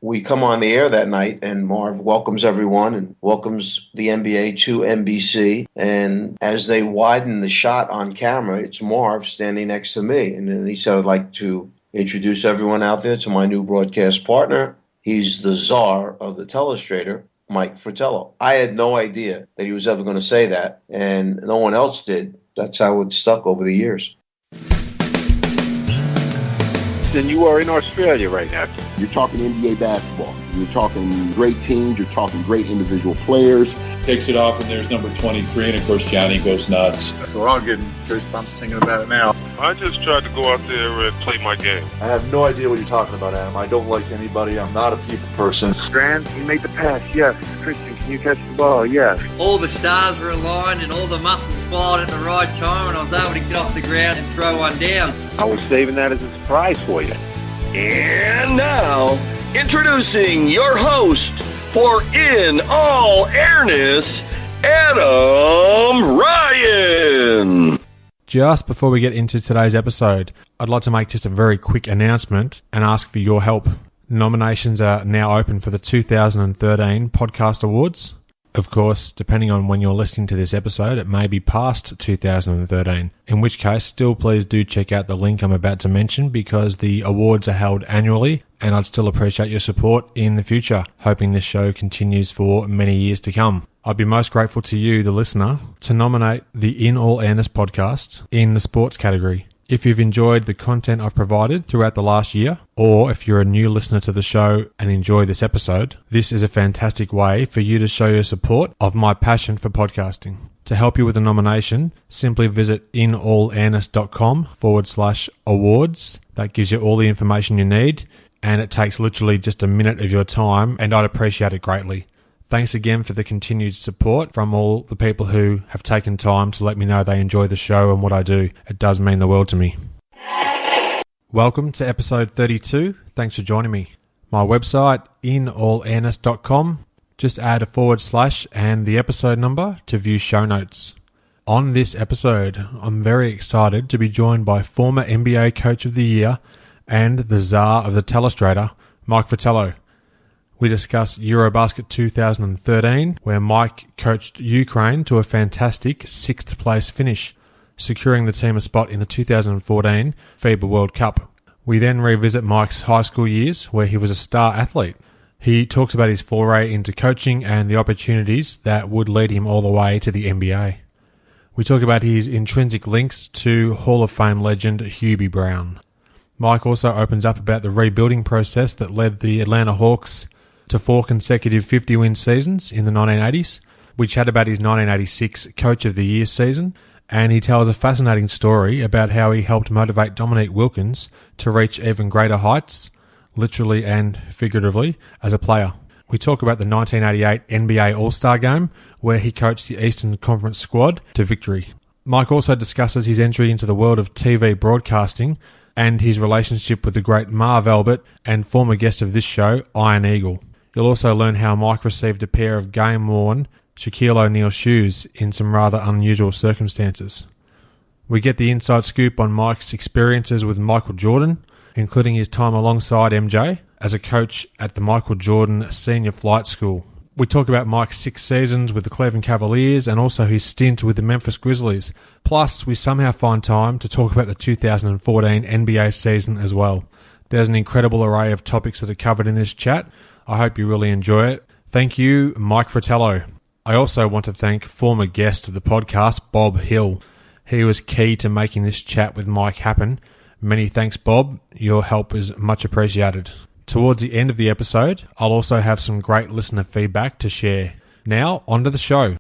we come on the air that night, and Marv welcomes everyone and welcomes the NBA to NBC. And as they widen the shot on camera, it's Marv standing next to me. And then he said, I'd like to introduce everyone out there to my new broadcast partner. He's the czar of the Telestrator, Mike Fratello. I had no idea that he was ever going to say that, and no one else did. That's how it stuck over the years. And you are in Australia right now. You're talking NBA basketball. You're talking great teams. You're talking great individual players. Takes it off, and there's number 23, and of course Johnny goes nuts. So I'm getting goosebumps thinking about it now. I just tried to go out there and play my game. I have no idea what you're talking about, Adam. I don't like anybody. I'm not a people person. Strand, you make the pass, yes. Christian, can you catch the ball? Yes. All the stars were aligned and all the muscles fired at the right time, and I was able to get off the ground and throw one down. I was saving that as a surprise for you. And now, introducing your host for In All Airness, Adam Ryan. Just before we get into today's episode, I'd like to make just a very quick announcement and ask for your help. Nominations are now open for the 2013 Podcast Awards. Of course, depending on when you're listening to this episode, it may be past 2013, in which case still please do check out the link I'm about to mention because the awards are held annually and I'd still appreciate your support in the future, hoping this show continues for many years to come. I'd be most grateful to you, the listener, to nominate the In All Airness podcast in the sports category. If you've enjoyed the content I've provided throughout the last year, or if you're a new listener to the show and enjoy this episode, this is a fantastic way for you to show your support of my passion for podcasting. To help you with a nomination, simply visit inallairness.com/awards. That gives you all the information you need, and it takes literally just a minute of your time, and I'd appreciate it greatly. Thanks again for the continued support from all the people who have taken time to let me know they enjoy the show and what I do. It does mean the world to me. Welcome to episode 32. Thanks for joining me. My website, inallairness.com. Just add a / and the episode number to view show notes. On this episode, I'm very excited to be joined by former NBA Coach of the Year and the Czar of the Telestrator, Mike Fratello. We discuss EuroBasket 2013, where Mike coached Ukraine to a fantastic 6th place finish, securing the team a spot in the 2014 FIBA World Cup. We then revisit Mike's high school years, where he was a star athlete. He talks about his foray into coaching and the opportunities that would lead him all the way to the NBA. We talk about his intrinsic links to Hall of Fame legend Hubie Brown. Mike also opens up about the rebuilding process that led the Atlanta Hawks to 4 consecutive 50-win seasons in the 1980s. We chat about his 1986 Coach of the Year season, and he tells a fascinating story about how he helped motivate Dominique Wilkins to reach even greater heights, literally and figuratively, as a player. We talk about the 1988 NBA All-Star Game, where he coached the Eastern Conference squad to victory. Mike also discusses his entry into the world of TV broadcasting and his relationship with the great Marv Albert and former guest of this show, Iron Eagle. You'll also learn how Mike received a pair of game-worn Shaquille O'Neal shoes in some rather unusual circumstances. We get the inside scoop on Mike's experiences with Michael Jordan, including his time alongside MJ as a coach at the Michael Jordan Senior Flight School. We talk about Mike's 6 seasons with the Cleveland Cavaliers and also his stint with the Memphis Grizzlies. Plus, we somehow find time to talk about the 2014 NBA season as well. There's an incredible array of topics that are covered in this chat. I hope you really enjoy it. Thank you, Mike Fratello. I also want to thank former guest of the podcast, Bob Hill. He was key to making this chat with Mike happen. Many thanks, Bob. Your help is much appreciated. Towards the end of the episode, I'll also have some great listener feedback to share. Now, on to the show.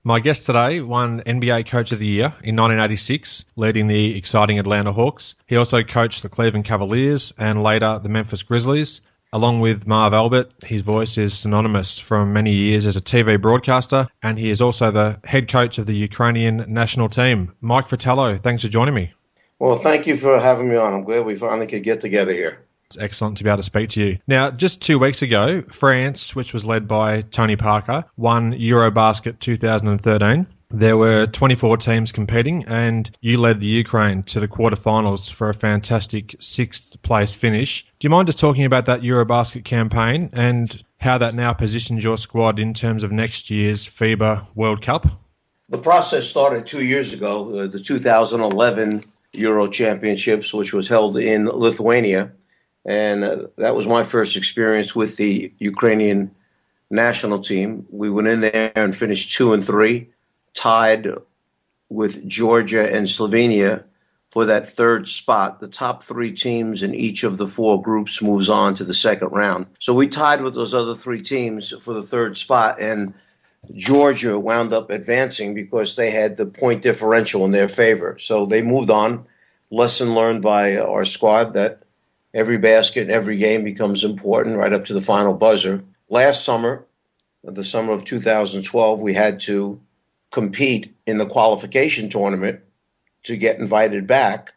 My guest today won NBA Coach of the Year in 1986, leading the exciting Atlanta Hawks. He also coached the Cleveland Cavaliers and later the Memphis Grizzlies. Along with Marv Albert, his voice is synonymous from many years as a TV broadcaster, and he is also the head coach of the Ukrainian national team. Mike Fratello, thanks for joining me. Well, thank you for having me on. I'm glad we finally could get together here. It's excellent to be able to speak to you. Now, just 2 weeks ago, France, which was led by Tony Parker, won EuroBasket 2013. There were 24 teams competing, and you led the Ukraine to the quarterfinals for a fantastic sixth-place finish. Do you mind just talking about that EuroBasket campaign and how that now positions your squad in terms of next year's FIBA World Cup? The process started 2 years ago, the 2011 Euro Championships, which was held in Lithuania. And that was my first experience with the Ukrainian national team. We went in there and finished 2-3, tied with Georgia and Slovenia for that third spot. The top three teams in each of the four groups moves on to the second round. So we tied with those other three teams for the third spot, and Georgia wound up advancing because they had the point differential in their favor. So they moved on. Lesson learned by our squad that every basket and every game becomes important right up to the final buzzer. Last summer, the summer of 2012, we had to compete in the qualification tournament to get invited back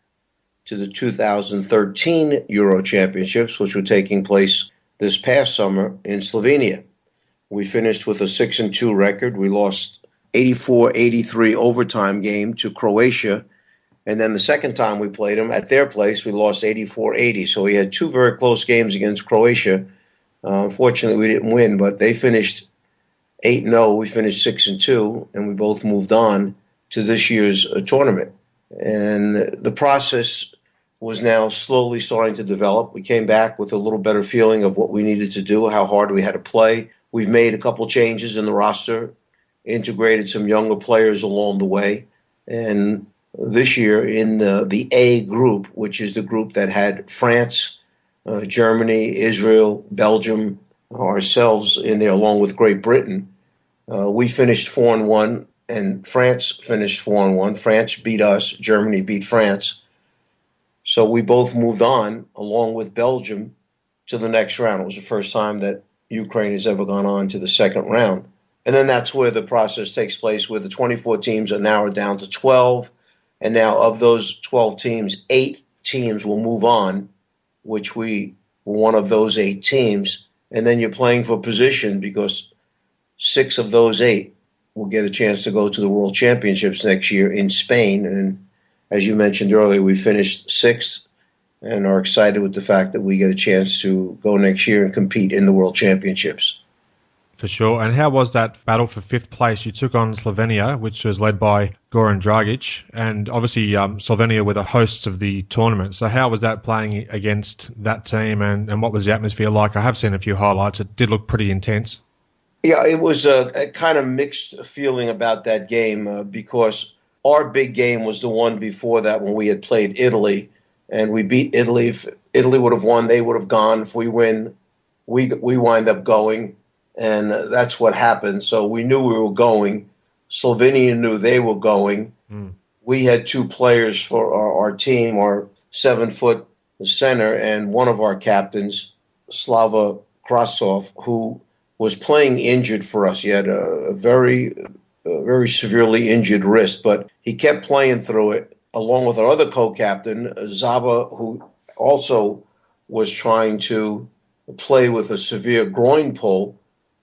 to the 2013 Euro Championships, which were taking place this past summer in Slovenia. We finished with a 6-2 record. We lost 84-83 overtime game to Croatia. And then the second time we played them at their place, we lost 84-80. So we had two very close games against Croatia. Unfortunately, we didn't win, but they finished 8-0. We finished 6-2, and we both moved on to this year's tournament. And the process was now slowly starting to develop. We came back with a little better feeling of what we needed to do, how hard we had to play. We've made a couple changes in the roster, integrated some younger players along the way. And this year in the A group, which is the group that had France, Germany, Israel, Belgium, ourselves in there along with Great Britain, we finished 4-1, and France finished 4-1. France beat us. Germany beat France. So we both moved on, along with Belgium, to the next round. It was the first time that Ukraine has ever gone on to the second round. And then that's where the process takes place, where the 24 teams are narrowed down to 12. And now of those 12 teams, 8 teams will move on, which we were one of those 8 teams. And then you're playing for position because 6 of those 8 will get a chance to go to the World Championships next year in Spain. And as you mentioned earlier, we finished 6th and are excited with the fact that we get a chance to go next year and compete in the World Championships. For sure. And how was that battle for 5th place? You took on Slovenia, which was led by Goran Dragic, and obviously Slovenia were the hosts of the tournament. So how was that playing against that team, and what was the atmosphere like? I have seen a few highlights. It did look pretty intense. Yeah, it was a kind of mixed feeling about that game because our big game was the one before that when we had played Italy, and we beat Italy. If Italy would have won, they would have gone. If we win, we wind up going. And that's what happened. So we knew we were going. Slovenia knew they were going. We had 2 players for our team, our 7-foot center, and one of our captains, Slava Krasov, who was playing injured for us. He had a very severely injured wrist, but he kept playing through it, along with our other co-captain, Zaba, who also was trying to play with a severe groin pull.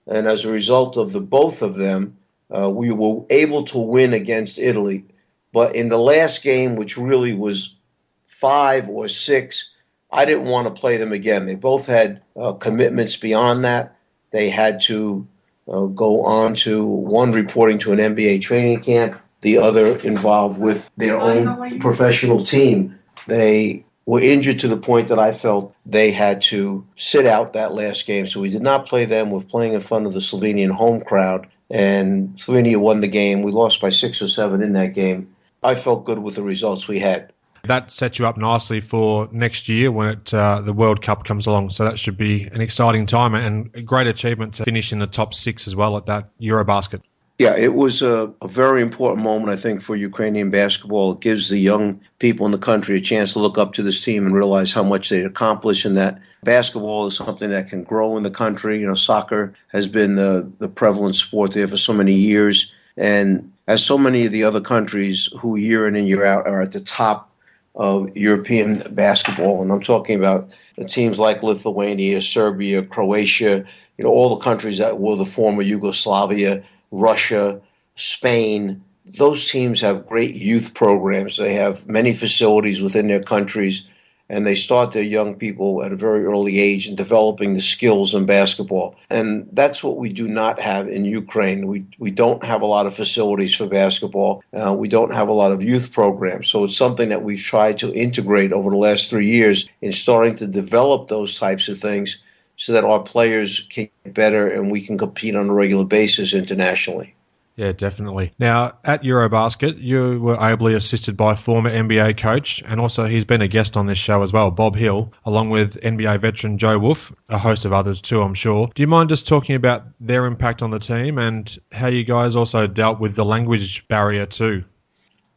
And as a result of the both of them, we were able to win against Italy. But in the last game, which really was 5 or 6, I didn't want to play them again. They both had commitments beyond that. They had to go on to one reporting to an NBA training camp, the other involved with their own professional team. They were injured to the point that I felt they had to sit out that last game. So we did not play them. We're playing in front of the Slovenian home crowd, and Slovenia won the game. We lost by 6 or 7 in that game. I felt good with the results we had. That sets you up nicely for next year when the World Cup comes along. So that should be an exciting time and a great achievement to finish in the top 6 as well at that EuroBasket. Yeah, it was a very important moment, I think, for Ukrainian basketball. It gives the young people in the country a chance to look up to this team and realize how much they've accomplished, and that basketball is something that can grow in the country. You know, soccer has been the prevalent sport there for so many years. And as so many of the other countries who year in and year out are at the top of European basketball, and I'm talking about teams like Lithuania, Serbia, Croatia, all the countries that were the former Yugoslavia, Russia, Spain, those teams have great youth programs. They have many facilities within their countries, and they start their young people at a very early age in developing the skills in basketball. And that's what we do not have in Ukraine. We don't have a lot of facilities for basketball. We don't have a lot of youth programs. So it's something that we've tried to integrate over the last 3 years in starting to develop those types of things so that our players can get better and we can compete on a regular basis internationally. Yeah, definitely. Now, at EuroBasket, you were ably assisted by former NBA coach, and also he's been a guest on this show as well, Bob Hill, along with NBA veteran Joe Wolf, a host of others too, I'm sure. Do you mind just talking about their impact on the team and how you guys also dealt with the language barrier too?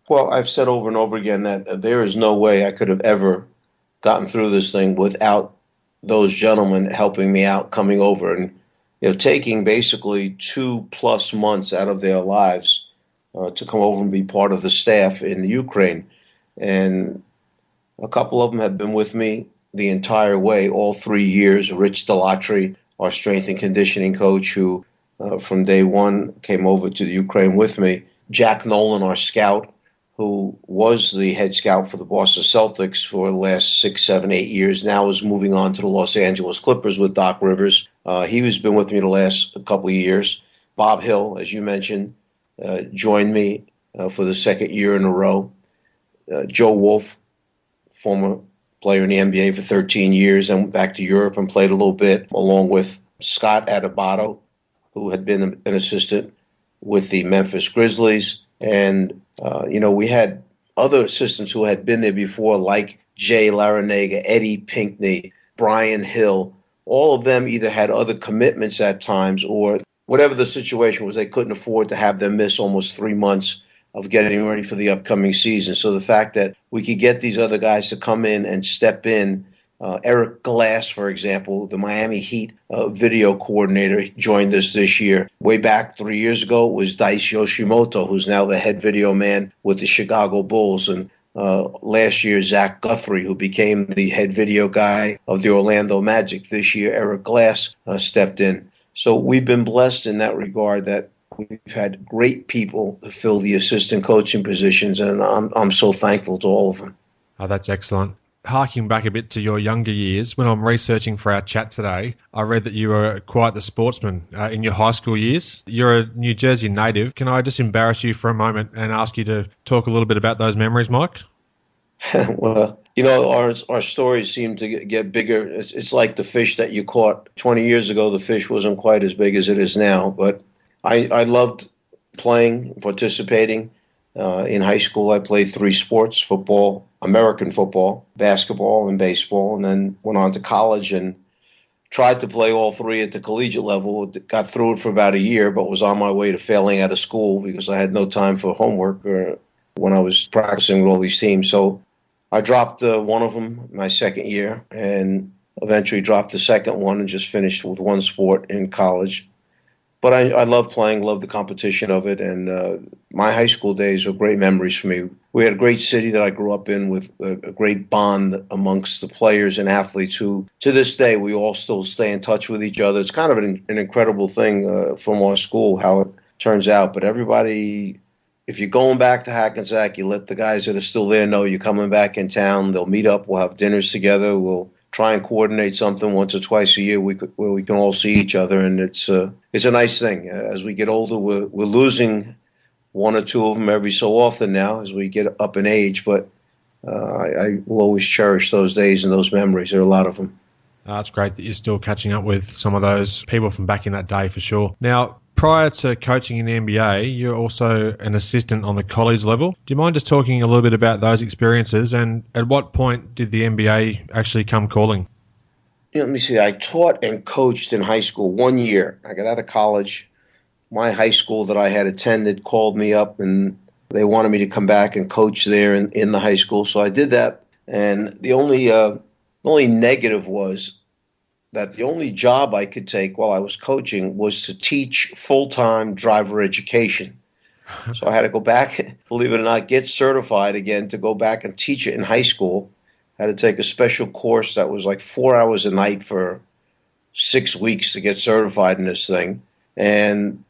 Well, I've said over and over again that there is no way I could have ever gotten through this thing without those gentlemen helping me out, coming over and taking basically 2+ months out of their lives to come over and be part of the staff in the Ukraine. And a couple of them have been with me the entire way, all 3 years. Rich Delatri, our strength and conditioning coach, who from day one came over to the Ukraine with me. Jack Nolan, our scout, who was the head scout for the Boston Celtics for the last 6, 7, 8 years, now is moving on to the Los Angeles Clippers with Doc Rivers. He has been with me the last couple of years. Bob Hill, as you mentioned, joined me for the second year in a row. Joe Wolf, former player in the NBA for 13 years, and went back to Europe and played a little bit, along with Scott Adebato, who had been an assistant with the Memphis Grizzlies. And, we had other assistants who had been there before, like Jay Larinaga, Eddie Pinkney, Brian Hill. All of them either had other commitments at times or whatever the situation was, they couldn't afford to have them miss almost 3 months of getting ready for the upcoming season. So the fact that we could get these other guys to come in and step in, Eric Glass, for example, the Miami Heat video coordinator, joined us this year. Way back 3 years ago was Dice Yoshimoto, who's now the head video man with the Chicago Bulls. And last year, Zach Guthrie, who became the head video guy of the Orlando Magic. This year, Eric Glass stepped in. So we've been blessed in that regard that we've had great people to fill the assistant coaching positions, and I'm so thankful to all of them. Oh, that's excellent. Harking back a bit to your younger years, when I'm researching for our chat today, I read that you were quite the sportsman in your high school years. You're a New Jersey native. Can I just embarrass you for a moment and ask you to talk a little bit about those memories, Mike? Well, our stories seem to get bigger. It's like the fish that you caught 20 years ago. The fish wasn't quite as big as it is now, but I loved playing, participating. In high school, I played 3 sports: football, American football, basketball, and baseball, and then went on to college and tried to play all 3 at the collegiate level. Got through it for about a year, but was on my way to failing out of school because I had no time for homework when I was practicing with all these teams. So I dropped one of them my second year and eventually dropped the second one and just finished with 1 sport in college. But I love playing, love the competition of it, and my high school days are great memories for me. We had a great city that I grew up in with a great bond amongst the players and athletes who, to this day, we all still stay in touch with each other. It's kind of an incredible thing from our school, how it turns out. But everybody, if you're going back to Hackensack, you let the guys that are still there know you're coming back in town. They'll meet up. We'll have dinners together. We'll try and coordinate something once or twice a year where we can all see each other, and it's a nice thing. As we get older, we're losing 1 or 2 of them every so often now as we get up in age, but I will always cherish those days and those memories. There are a lot of them. It's great that you're still catching up with some of those people from back in that day for sure. Now, prior to coaching in the NBA, you're also an assistant on the college level. Do you mind just talking a little bit about those experiences, and at what point did the NBA actually come calling? Let me see. I taught and coached in high school 1 year. I got out of college. My high school that I had attended called me up, and they wanted me to come back and coach there in the high school. So I did that. And the only negative was that the only job I could take while I was coaching was to teach full-time driver education. So I had to go back, believe it or not, get certified again to go back and teach it in high school. I had to take a special course that was like 4 hours a night for 6 weeks to get certified in this thing. And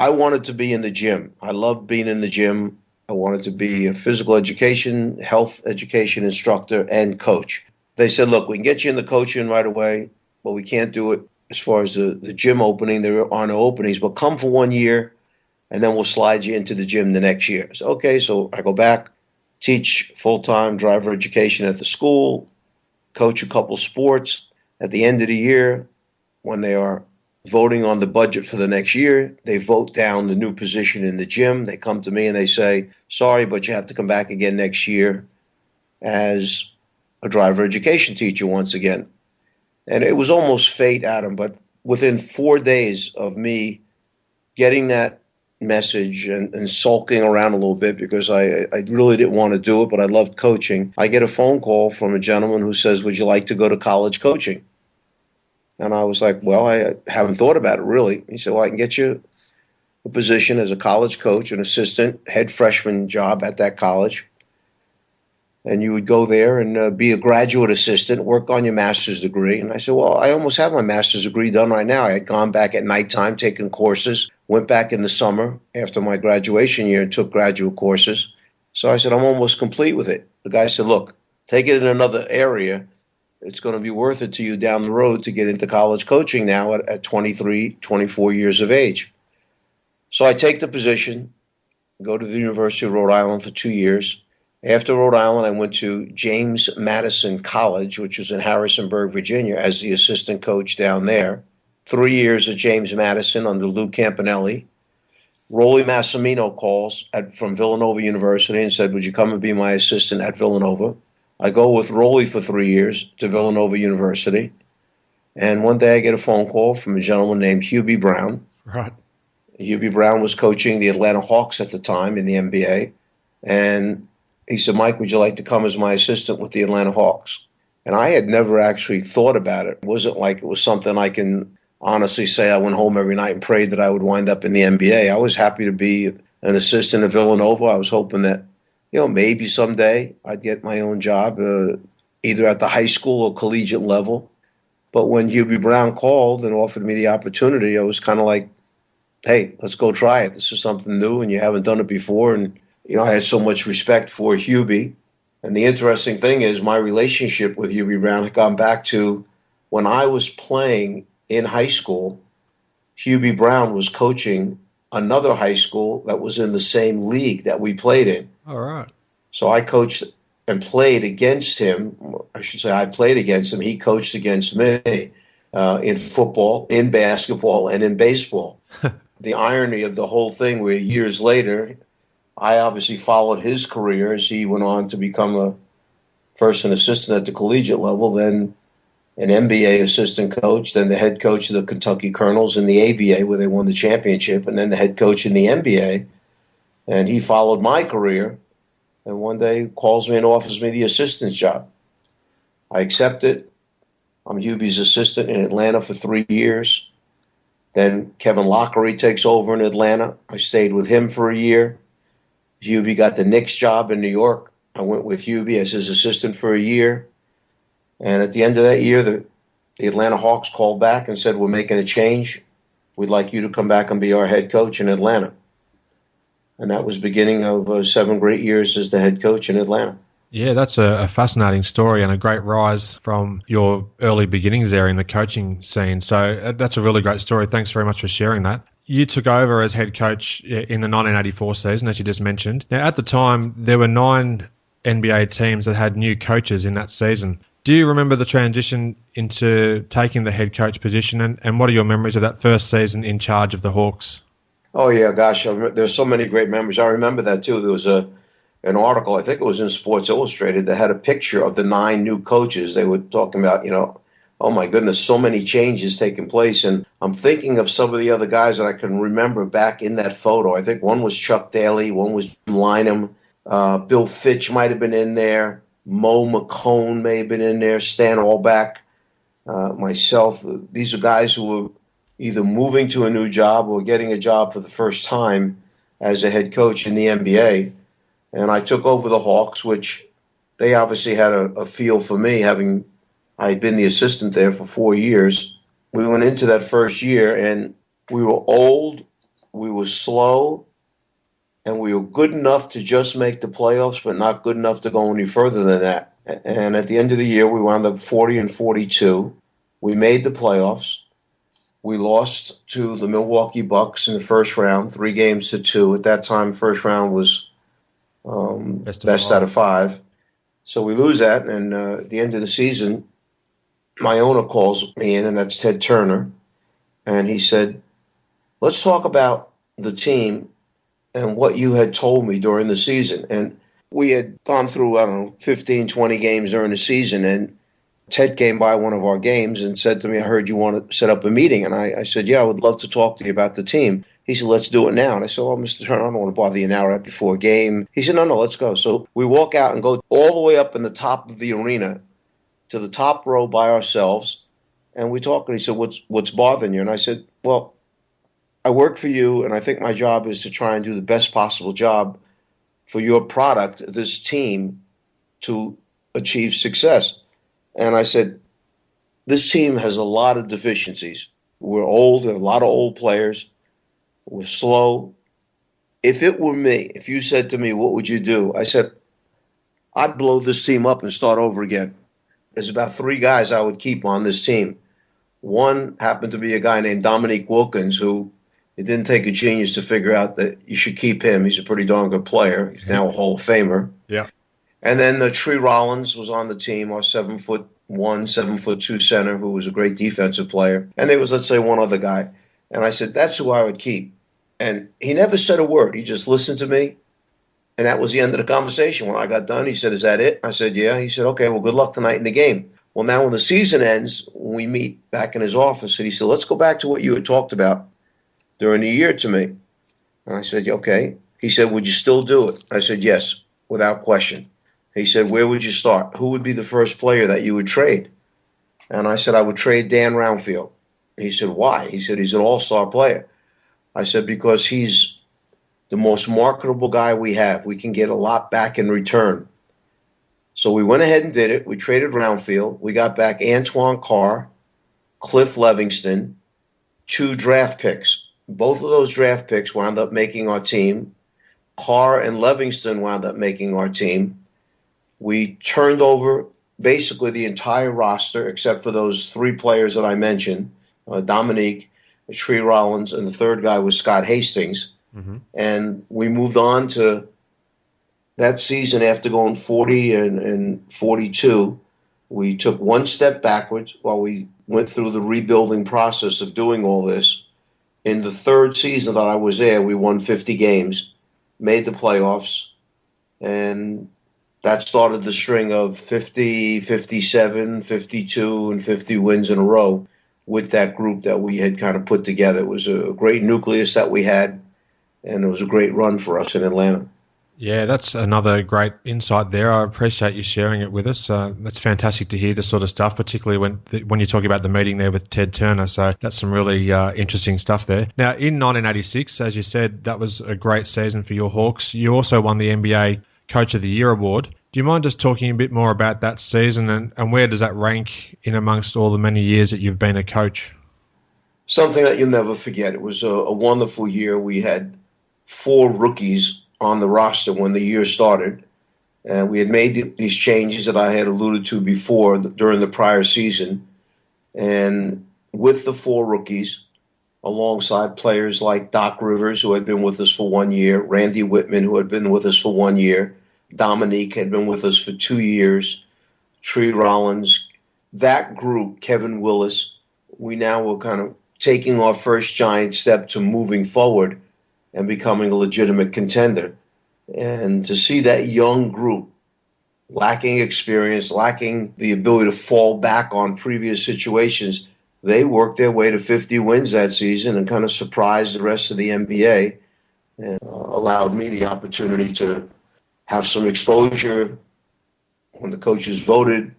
I wanted to be in the gym. I loved being in the gym. I wanted to be a physical education, health education instructor, and coach. They said, look, we can get you in the coaching right away, but we can't do it as far as the gym opening. There are no openings, but come for 1 year, and then we'll slide you into the gym the next year. So, okay, so I go back, teach full-time driver education at the school, coach a couple sports. At the end of the year, when they are voting on the budget for the next year, they vote down the new position in the gym. They come to me and they say, sorry, but you have to come back again next year as a driver education teacher once again. And it was almost fate, Adam, but within 4 days of me getting that message and sulking around a little bit because I really didn't want to do it, but I loved coaching, I get a phone call from a gentleman who says, would you like to go to college coaching? And I was like, well, I haven't thought about it really. He said, well, I can get you a position as a college coach, an assistant, head freshman job at that college. And you would go there and be a graduate assistant, work on your master's degree. And I said, well, I almost have my master's degree done right now. I had gone back at nighttime, taking courses, went back in the summer after my graduation year and took graduate courses. So I said, I'm almost complete with it. The guy said, look, take it in another area. It's going to be worth it to you down the road to get into college coaching now at 23, 24 years of age. So I take the position, go to the University of Rhode Island for 2 years. After Rhode Island, I went to James Madison College, which was in Harrisonburg, Virginia, as the assistant coach down there. 3 years at James Madison under Lou Campanelli. Rolly Massimino calls from Villanova University and said, would you come and be my assistant at Villanova? I go with Rolly for 3 years to Villanova University. And one day I get a phone call from a gentleman named Hubie Brown. Right. Hubie Brown was coaching the Atlanta Hawks at the time in the NBA. And he said, Mike, would you like to come as my assistant with the Atlanta Hawks? And I had never actually thought about it. It wasn't like it was something I can honestly say I went home every night and prayed that I would wind up in the NBA. I was happy to be an assistant at Villanova. I was hoping that, maybe someday I'd get my own job, either at the high school or collegiate level. But when Hubie Brown called and offered me the opportunity, I was kind of like, hey, let's go try it. This is something new and you haven't done it before. And, I had so much respect for Hubie. And the interesting thing is my relationship with Hubie Brown had gone back to when I was playing in high school. Hubie Brown was coaching another high school that was in the same league that we played in. All right. So I coached and played against him. I should say I played against him. He coached against me in football, in basketball, and in baseball. The irony of the whole thing where years later, I obviously followed his career as he went on to become first an assistant at the collegiate level, then an NBA assistant coach, then the head coach of the Kentucky Colonels in the ABA where they won the championship, and then the head coach in the NBA. And he followed my career, and one day calls me and offers me the assistant's job. I accept it. I'm Hubie's assistant in Atlanta for 3 years. Then Kevin Lockery takes over in Atlanta. I stayed with him for a year. Hubie got the Knicks job in New York. I went with Hubie as his assistant for a year. And at the end of that year, the Atlanta Hawks called back and said, we're making a change. We'd like you to come back and be our head coach in Atlanta. And that was beginning of 7 great years as the head coach in Atlanta. Yeah, that's a fascinating story and a great rise from your early beginnings there in the coaching scene. So that's a really great story. Thanks very much for sharing that. You took over as head coach in the 1984 season, as you just mentioned. Now, at the time, there were 9 NBA teams that had new coaches in that season. Do you remember the transition into taking the head coach position, and what are your memories of that first season in charge of the Hawks? Oh, yeah, gosh, there's so many great memories. I remember that, too. There was an article, I think it was in Sports Illustrated, that had a picture of the 9 new coaches. They were talking about, oh, my goodness, so many changes taking place. And I'm thinking of some of the other guys that I can remember back in that photo. I think one was Chuck Daly, one was Jim Lynam, Bill Fitch might have been in there, Mo McCone may have been in there, Stan Albach, myself. These are guys who were either moving to a new job or getting a job for the first time as a head coach in the NBA. And I took over the Hawks, which they obviously had a feel for me, having I had been the assistant there for 4 years. We went into that first year, and we were old, we were slow, and we were good enough to just make the playoffs, but not good enough to go any further than that. And at the end of the year, we wound up 40-42. We made the playoffs. We lost to the Milwaukee Bucks in the first round, 3-2. At that time, first round was best out of 5. So we lose that, and at the end of the season, my owner calls me in, and that's Ted Turner, and he said, let's talk about the team and what you had told me during the season. And we had gone through, 15, 20 games during the season, and Ted came by one of our games and said to me, I heard you want to set up a meeting. And I said, yeah, I would love to talk to you about the team. He said, let's do it now. And I said, well, Mr. Turner, I don't want to bother you an hour before a game. He said, no, let's go. So we walk out and go all the way up in the top of the arena to the top row by ourselves. And we talk, and he said, what's bothering you? And I said, well, I work for you, and I think my job is to try and do the best possible job for your product, this team, to achieve success. And I said, this team has a lot of deficiencies. We're old, a lot of old players. We're slow. If it were me, if you said to me, what would you do? I said, I'd blow this team up and start over again. There's about 3 guys I would keep on this team. One happened to be a guy named Dominique Wilkins, who it didn't take a genius to figure out that you should keep him. He's a pretty darn good player. He's now a Hall of Famer. Yeah. And then Tree Rollins was on the team, our 7'1", 7'2" center, who was a great defensive player. And there was, let's say, one other guy. And I said, that's who I would keep. And he never said a word. He just listened to me. And that was the end of the conversation. When I got done, he said, is that it? I said, yeah. He said, okay, well, good luck tonight in the game. Well, now when the season ends, when we meet back in his office, and he said, let's go back to what you had talked about during the year to me. And I said, okay. He said, would you still do it? I said, yes, without question. He said, where would you start? Who would be the first player that you would trade? And I said, I would trade Dan Roundfield. He said, why? He said, he's an all-star player. I said, because he's the most marketable guy we have. We can get a lot back in return. So we went ahead and did it. We traded Roundfield. We got back Antoine Carr, Cliff Levingston, 2 draft picks. Both of those draft picks wound up making our team. Carr and Levingston wound up making our team. We turned over basically the entire roster except for those 3 players that I mentioned, Dominique, Tree Rollins, and the third guy was Scott Hastings. Mm-hmm. And we moved on to that season after going 40 and 42. We took one step backwards while we went through the rebuilding process of doing all this. In the third season that I was there, we won 50 games, made the playoffs, and that started the string of 50, 57, 52, and 50 wins in a row with that group that we had kind of put together. It was a great nucleus that we had, and it was a great run for us in Atlanta. Yeah, that's another great insight there. I appreciate you sharing it with us. It's fantastic to hear this sort of stuff, particularly when you talk about the meeting there with Ted Turner. So that's some really interesting stuff there. Now, in 1986, as you said, that was a great season for your Hawks. You also won the NBA Coach of the Year award. Do you mind just talking a bit more about that season and where does that rank in amongst all the many years that you've been a coach? Something that you'll never forget. It was a wonderful year. We had 4 rookies on the roster when the year started. And we had made these changes that I had alluded to before during the prior season. And with the 4 rookies, alongside players like Doc Rivers, who had been with us for 1 year, Randy Whitman, who had been with us for 1 year, Dominique had been with us for 2 years, Tree Rollins, that group, Kevin Willis, we now were kind of taking our first giant step to moving forward and becoming a legitimate contender. And to see that young group lacking experience, lacking the ability to fall back on previous situations, they worked their way to 50 wins that season and kind of surprised the rest of the NBA and allowed me the opportunity to have some exposure. When the coaches voted,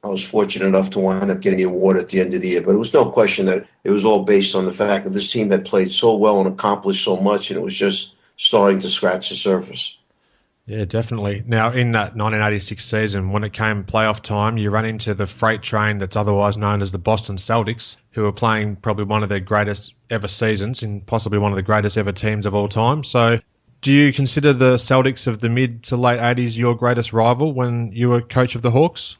I was fortunate enough to wind up getting the award at the end of the year. But it was no question that it was all based on the fact that this team had played so well and accomplished so much, and it was just starting to scratch the surface. Yeah, definitely. Now, in that 1986 season, when it came playoff time, you ran into the freight train that's otherwise known as the Boston Celtics, who were playing probably one of their greatest ever seasons and possibly one of the greatest ever teams of all time. So do you consider the Celtics of the mid to late 80s your greatest rival when you were coach of the Hawks?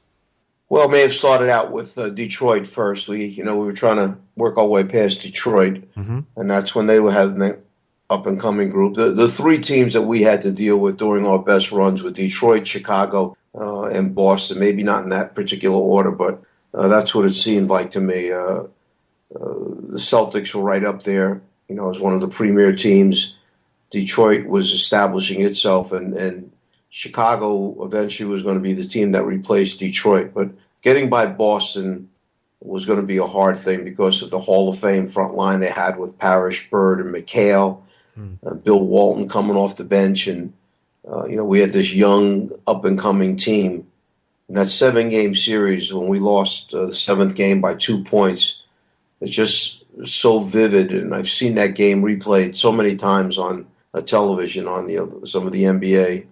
Well, may have started out with Detroit first. We were trying to work our way past Detroit, and that's when they were having the up-and-coming group. The three teams that we had to deal with during our best runs were Detroit, Chicago, and Boston. Maybe not in that particular order, but that's what it seemed like to me. The Celtics were right up there, as one of the premier teams. Detroit was establishing itself, and Chicago eventually was going to be the team that replaced Detroit. But getting by Boston was going to be a hard thing because of the Hall of Fame front line they had with Parrish, Bird, and McHale, Bill Walton coming off the bench. And, we had this young, up-and-coming team. In that 7-game series, when we lost the 7th game by 2 points, it's just so vivid. And I've seen that game replayed so many times on television, on some of the NBA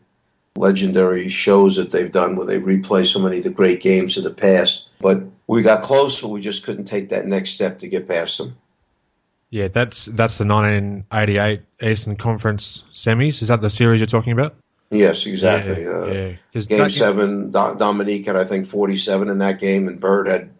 legendary shows that they've done where they replay so many of the great games of the past. But we got close, but we just couldn't take that next step to get past them. Yeah, that's the 1988 Eastern Conference semis. Is that the series you're talking about? Yes, exactly. Game 7, Dominique had, I think, 47 in that game, and Bird had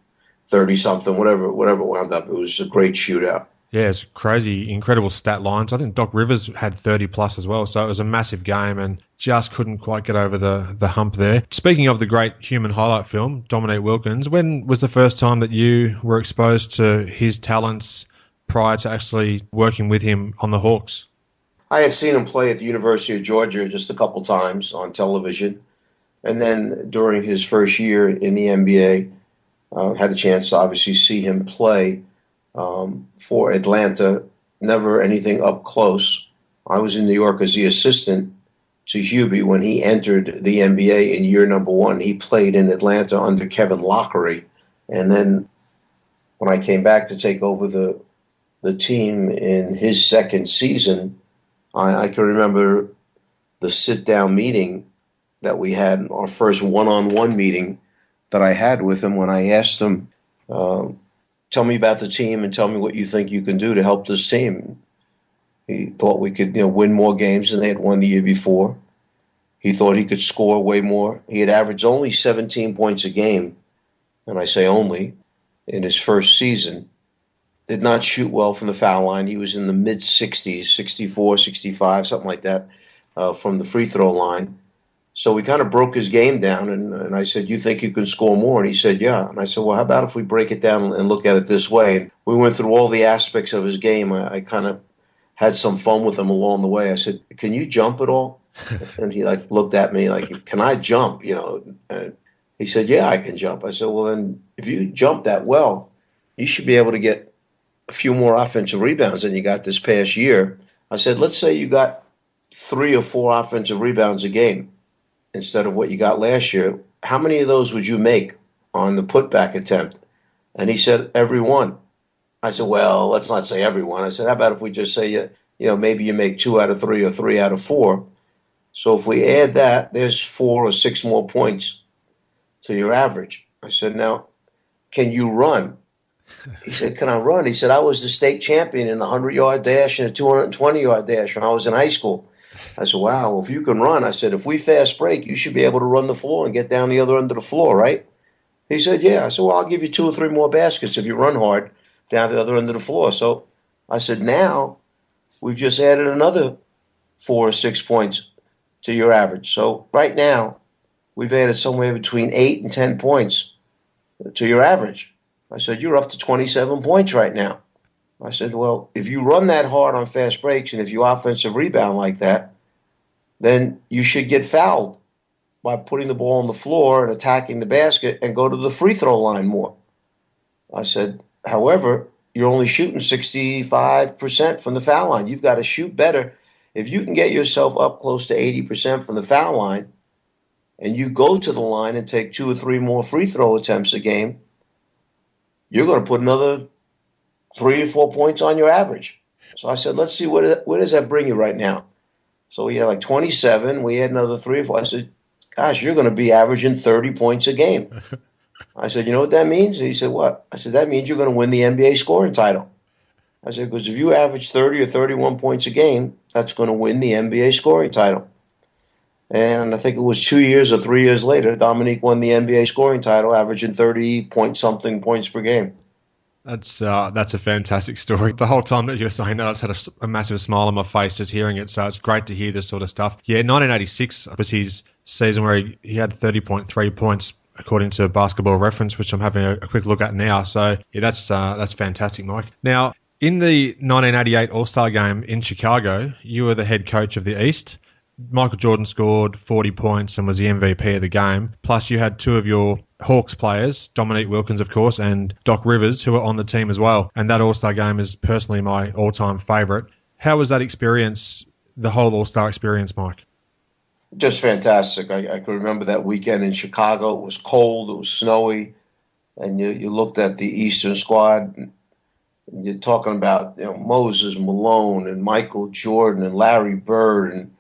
30-something, whatever it wound up. It was a great shootout. Yeah, it's crazy, incredible stat lines. I think Doc Rivers had 30-plus as well, so it was a massive game and just couldn't quite get over the hump there. Speaking of the great human highlight film, Dominique Wilkins, when was the first time that you were exposed to his talents prior to actually working with him on the Hawks? I had seen him play at the University of Georgia just a couple times on television, and then during his first year in the NBA, had a chance to obviously see him play for Atlanta. Never anything up close. I was in New York as the assistant to Hubie when he entered the NBA in year number 1. He played in Atlanta under Kevin Lockery. And then when I came back to take over the team in his second season, I can remember the sit-down meeting that we had, our first one-on-one meeting that I had with him, when I asked him, tell me about the team and tell me what you think you can do to help this team. He thought we could, win more games than they had won the year before. He thought he could score way more. He had averaged only 17 points a game, and I say only, in his first season. Did not shoot well from the foul line. He was in the mid-60s, 64, 65, something like that, from the free throw line. So we kind of broke his game down, and I said, you think you can score more? And he said, yeah. And I said, well, how about if we break it down and look at it this way? And we went through all the aspects of his game. I kind of had some fun with him along the way. I said, can you jump at all? And he looked at me like, can I jump? And he said, yeah, I can jump. I said, well, then if you jump that well, you should be able to get a few more offensive rebounds than you got this past year. I said, let's say you got 3 or 4 offensive rebounds a game instead of what you got last year. How many of those would you make on the putback attempt? And he said, every one. I said, well, let's not say every one. I said, how about if we just say, maybe you make 2 out of 3 or 3 out of 4. So if we add that, there's 4 or 6 more points to your average. I said, now, can you run? He said, can I run? He said, I was the state champion in the 100-yard dash and a 220-yard dash when I was in high school. I said, wow, well, if you can run, I said, if we fast break, you should be able to run the floor and get down the other end of the floor, right? He said, yeah. I said, well, I'll give you 2 or 3 more baskets if you run hard down the other end of the floor. So I said, now we've just added another 4 or 6 points to your average. So right now we've added somewhere between 8 and 10 points to your average. I said, you're up to 27 points right now. I said, well, if you run that hard on fast breaks and if you offensive rebound like that, then you should get fouled by putting the ball on the floor and attacking the basket and go to the free throw line more. I said, however, you're only shooting 65% from the foul line. You've got to shoot better. If you can get yourself up close to 80% from the foul line and you go to the line and take 2 or 3 more free throw attempts a game, you're going to put another 3 or 4 points on your average. So I said, let's see, where does that bring you right now? So he had like 27. We had another 3 or 4. I said, gosh, you're going to be averaging 30 points a game. I said, you know what that means? He said, what? I said, that means you're going to win the NBA scoring title. I said, because if you average 30 or 31 points a game, that's going to win the NBA scoring title. And I think it was 2 years or 3 years later, Dominique won the NBA scoring title, averaging 30-point-something points per game. That's a fantastic story. The whole time that you were saying that, I just had a massive smile on my face just hearing it. So it's great to hear this sort of stuff. Yeah, 1986 was his season where he had 30.3 points according to Basketball Reference, which I'm having a quick look at now. So yeah, that's fantastic, Mike. Now, in the 1988 All-Star Game in Chicago, you were the head coach of the East. Michael Jordan scored 40 points and was the MVP of the game. Plus, you had two of your Hawks players, Dominique Wilkins, of course, and Doc Rivers, who were on the team as well. And that All-Star game is personally my all-time favourite. How was that experience, the whole All-Star experience, Mike? Just fantastic. I can remember that weekend in Chicago. It was cold, it was snowy, and you looked at the Eastern squad, and you're talking about Moses Malone and Michael Jordan and Larry Bird and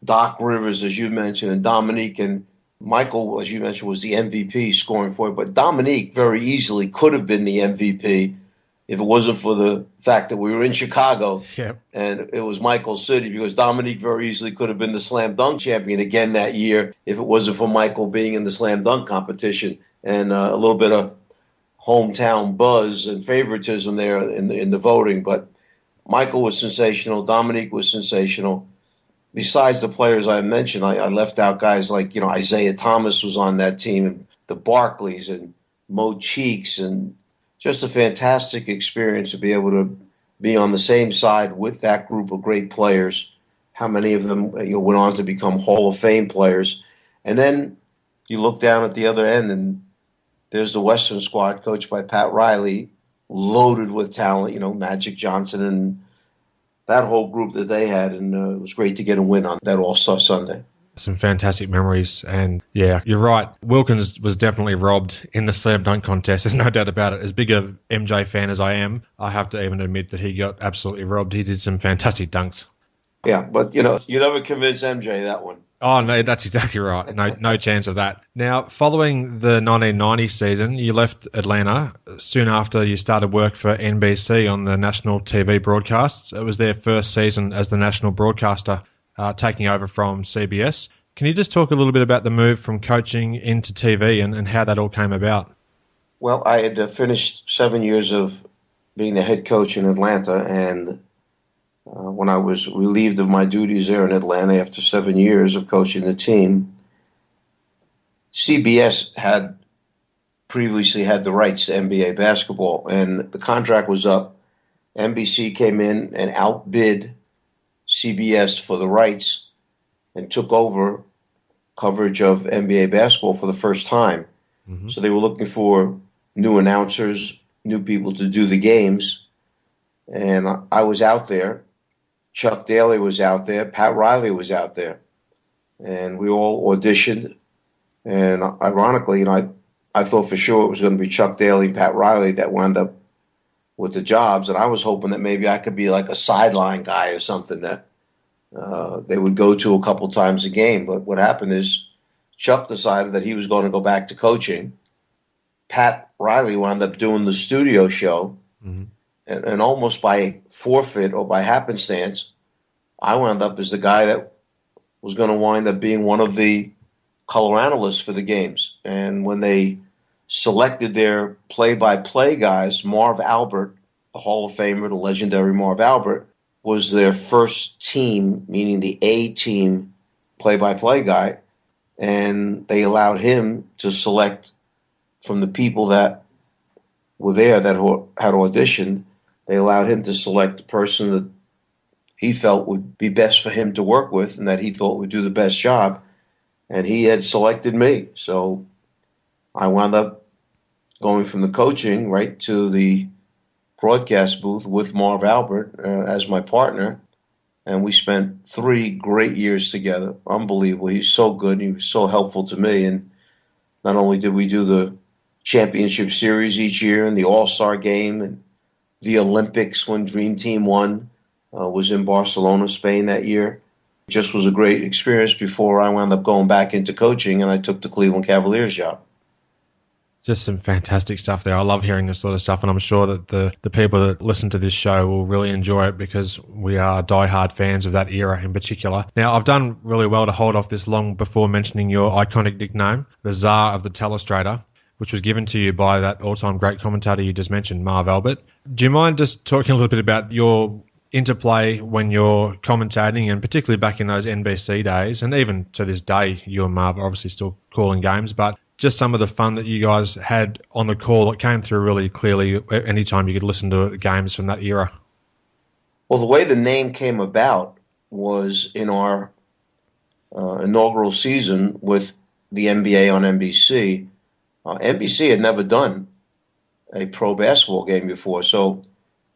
Doc Rivers, as you mentioned, and Dominique. And Michael, as you mentioned, was the MVP scoring for it. But Dominique very easily could have been the MVP if it wasn't for the fact that we were in Chicago. Yep. And it was Michael's city, because Dominique very easily could have been the slam dunk champion again that year if it wasn't for Michael being in the slam dunk competition. And a little bit of hometown buzz and favoritism there in the voting. But Michael was sensational. Dominique was sensational. Besides the players I mentioned, I left out guys like, Isaiah Thomas was on that team, and the Barkleys and Mo Cheeks, and just a fantastic experience to be able to be on the same side with that group of great players. How many of them went on to become Hall of Fame players. And then you look down at the other end, and there's the Western squad coached by Pat Riley, loaded with talent, Magic Johnson and that whole group that they had, and it was great to get a win on that All-Star Sunday. Some fantastic memories, and yeah, you're right. Wilkins was definitely robbed in the slam dunk contest. There's no doubt about it. As big a MJ fan as I am, I have to even admit that he got absolutely robbed. He did some fantastic dunks. Yeah, but you never convince MJ that one. Oh, no, that's exactly right. No chance of that. Now, following the 1990 season, you left Atlanta. Soon after, you started work for NBC on the national TV broadcasts. It was their first season as the national broadcaster, taking over from CBS. Can you just talk a little bit about the move from coaching into TV and how that all came about? Well, I had finished 7 years of being the head coach in Atlanta, and when I was relieved of my duties there in Atlanta after 7 years of coaching the team, CBS had previously had the rights to NBA basketball, and the contract was up. NBC came in and outbid CBS for the rights and took over coverage of NBA basketball for the first time. Mm-hmm. So they were looking for new announcers, new people to do the games, and I was out there. Chuck Daly was out there. Pat Riley was out there. And we all auditioned. And ironically, I thought for sure it was going to be Chuck Daly and Pat Riley that wound up with the jobs. And I was hoping that maybe I could be like a sideline guy or something that they would go to a couple times a game. But what happened is Chuck decided that he was going to go back to coaching. Pat Riley wound up doing the studio show. Mm-hmm. And almost by forfeit or by happenstance, I wound up as the guy that was going to wind up being one of the color analysts for the games. And when they selected their play-by-play guys, Marv Albert, the Hall of Famer, the legendary Marv Albert, was their first team, meaning the A-team play-by-play guy. And they allowed him to select from the people that were there that had auditioned. They allowed him to select the person that he felt would be best for him to work with and that he thought would do the best job. And he had selected me. So I wound up going from the coaching right to the broadcast booth with Marv Albert as my partner. And we spent 3 great years together. Unbelievable. He's so good. He was so helpful to me. And not only did we do the championship series each year and the All-Star game and the Olympics when Dream Team won, was in Barcelona, Spain that year. just was a great experience before I wound up going back into coaching and I took the Cleveland Cavaliers job. Just some fantastic stuff there. I love hearing this sort of stuff, and I'm sure that the people that listen to this show will really enjoy it because we are diehard fans of that era in particular. Now, I've done really well to hold off this long before mentioning your iconic nickname, the Czar of the Telestrator, which was given to you by that all-time great commentator you just mentioned, Marv Albert. Do you mind just talking a little bit about your interplay when you're commentating, and particularly back in those NBC days, and even to this day, you and Marv are obviously still calling games, but just some of the fun that you guys had on the call that came through really clearly anytime you could listen to games from that era? Well, the way the name came about was in our inaugural season with the NBA on NBC. NBC had never done a pro basketball game before, so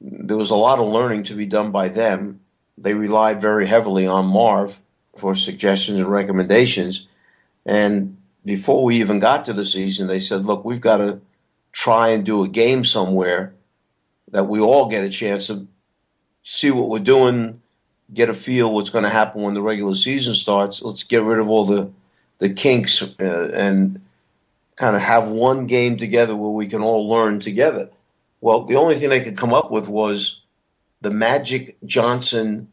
there was a lot of learning to be done by them. They relied very heavily on Marv for suggestions and recommendations, and before we even got to the season, they said, look, we've got to try and do a game somewhere that we all get a chance to see what we're doing, get a feel what's going to happen when the regular season starts. Let's get rid of all the kinks and kind of have one game together where we can all learn together. Well, the only thing they could come up with was the Magic Johnson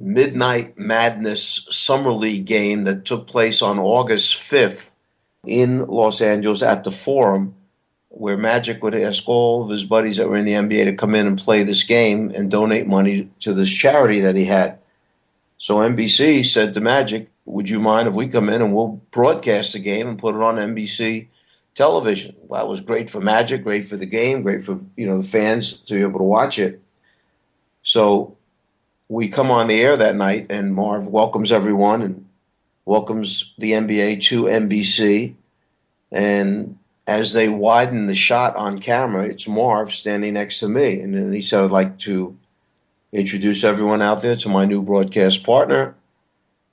Midnight Madness Summer League game that took place on August 5th. In Los Angeles at the Forum, where Magic would ask all of his buddies that were in the NBA to come in and play this game and donate money to this charity that he had. So NBC said to Magic, would you mind if we come in and we'll broadcast the game and put it on NBC television? Well, that was great for Magic, great for the game, great for the fans to be able to watch it. So we come on the air that night, and Marv welcomes everyone and welcomes the NBA to NBC, and as they widen the shot on camera, it's Marv standing next to me. And then he said, I'd like to introduce everyone out there to my new broadcast partner.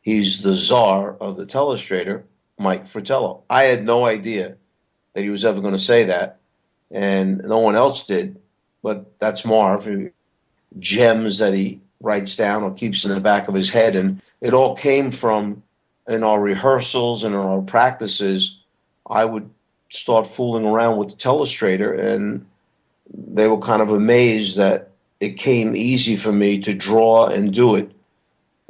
He's the Czar of the Telestrator, Mike Fratello. I had no idea that he was ever going to say that, and no one else did, but that's Marv. Gems that he writes down or keeps in the back of his head, and it all came from in our rehearsals and in our practices. I would start fooling around with the Telestrator, and they were kind of amazed that it came easy for me to draw and do it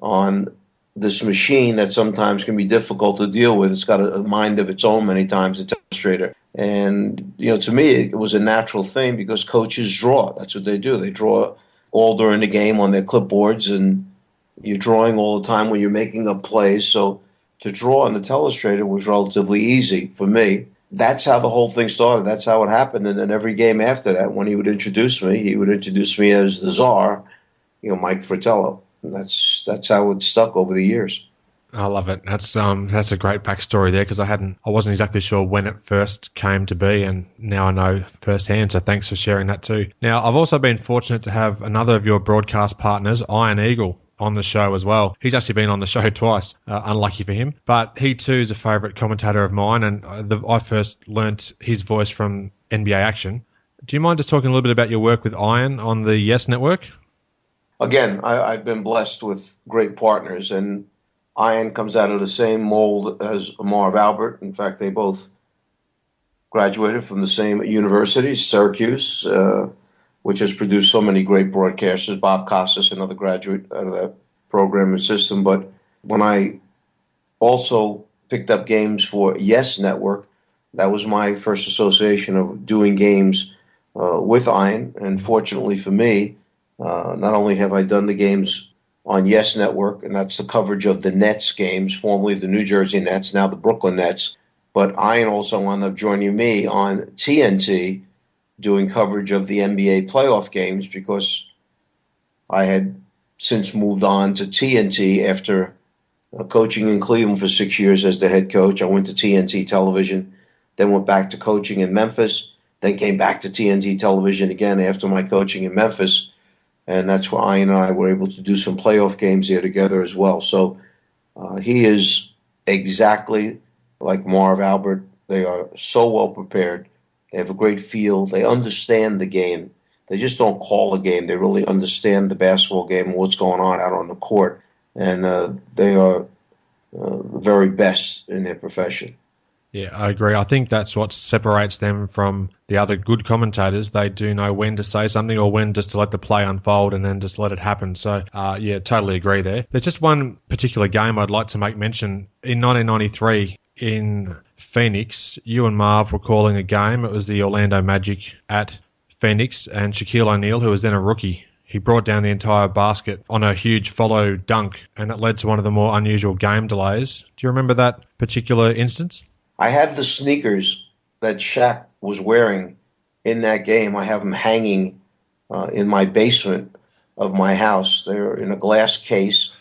on this machine that sometimes can be difficult to deal with. It's got a mind of its own many times, the Telestrator. And, to me, it was a natural thing because coaches draw. That's what they do. They draw all during the game on their clipboards, and you're drawing all the time when you're making up plays. So to draw on the Telestrator was relatively easy for me. That's how the whole thing started. That's how it happened. And then every game after that, when he would introduce me as the Czar, Mike Fratello. And that's how it stuck over the years. I love it. That's a great backstory there because I wasn't exactly sure when it first came to be, and now I know firsthand. So thanks for sharing that too. Now, I've also been fortunate to have another of your broadcast partners, Iron Eagle, on the show as well. He's actually been on the show twice, unlucky for him. But he too is a favourite commentator of mine, and I first learnt his voice from NBA Action. Do you mind just talking a little bit about your work with Iron on the Yes Network? Again, I've been blessed with great partners, and Iron comes out of the same mold as Marv Albert. In fact, they both graduated from the same university, Syracuse, which has produced so many great broadcasters. Bob Costas, another graduate out of that program and system. But when I also picked up games for Yes Network, that was my first association of doing games with Iron. And fortunately for me, not only have I done the games on Yes Network, and that's the coverage of the Nets games, formerly the New Jersey Nets, now the Brooklyn Nets, but Iron also wound up joining me on TNT doing coverage of the NBA playoff games because I had since moved on to TNT after coaching in Cleveland for 6 years as the head coach. I went to TNT Television, then went back to coaching in Memphis, then came back to TNT Television again after my coaching in Memphis. And that's where Ian and I were able to do some playoff games there together as well. So he is exactly like Marv Albert. They are so well prepared. They have a great feel. They understand the game. They just don't call a game. They really understand the basketball game and what's going on out on the court. and they are the very best in their profession. Yeah, I agree. I think that's what separates them from the other good commentators. They do know when to say something or when just to let the play unfold and then just let it happen. So, yeah, totally agree there. There's just one particular game I'd like to make mention. In 1993, in Phoenix, you and Marv were calling a game. It was the Orlando Magic at Phoenix, and Shaquille O'Neal, who was then a rookie, he brought down the entire basket on a huge follow dunk, and it led to one of the more unusual game delays. Do you remember that particular instance? I have the sneakers that Shaq was wearing in that game. I have them hanging in my basement of my house. They're in a glass case.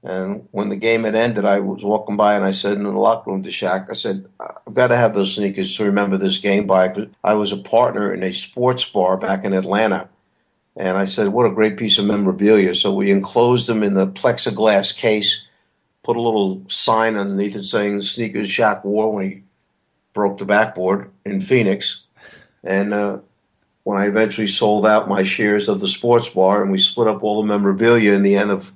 And when the game had ended, I was walking by and I said in the locker room to Shaq, I said, I've got to have those sneakers to remember this game by. I was a partner in a sports bar back in Atlanta. And I said, what a great piece of memorabilia. So we enclosed them in the plexiglass case, put a little sign underneath it saying the sneakers Shaq wore when he broke the backboard in Phoenix. And when I eventually sold out my shares of the sports bar and we split up all the memorabilia in the end of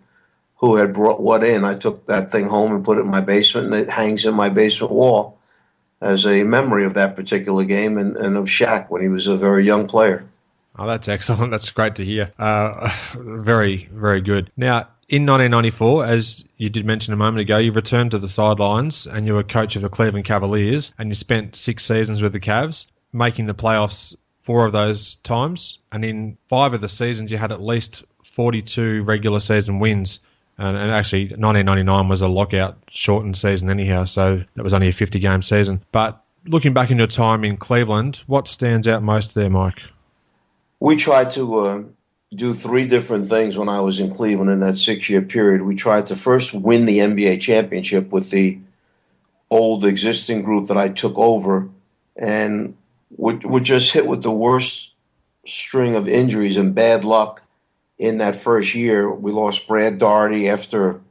who had brought what in, I took that thing home and put it in my basement, and it hangs in my basement wall as a memory of that particular game and of Shaq when he was a very young player. Oh, that's excellent. That's great to hear. Very, very good. Now, in 1994, as you did mention a moment ago, you returned to the sidelines and you were coach of the Cleveland Cavaliers, and you spent 6 seasons with the Cavs, making the playoffs 4 of those times. And in 5 of the seasons, you had at least 42 regular season wins. And actually, 1999 was a lockout shortened season anyhow, so that was only a 50-game season. But looking back in your time in Cleveland, what stands out most there, Mike? We tried to do 3 different things when I was in Cleveland in that 6-year period. We tried to first win the NBA championship with the old existing group that I took over, and we just hit with the worst string of injuries and bad luck in that first year. We lost Brad Daugherty after,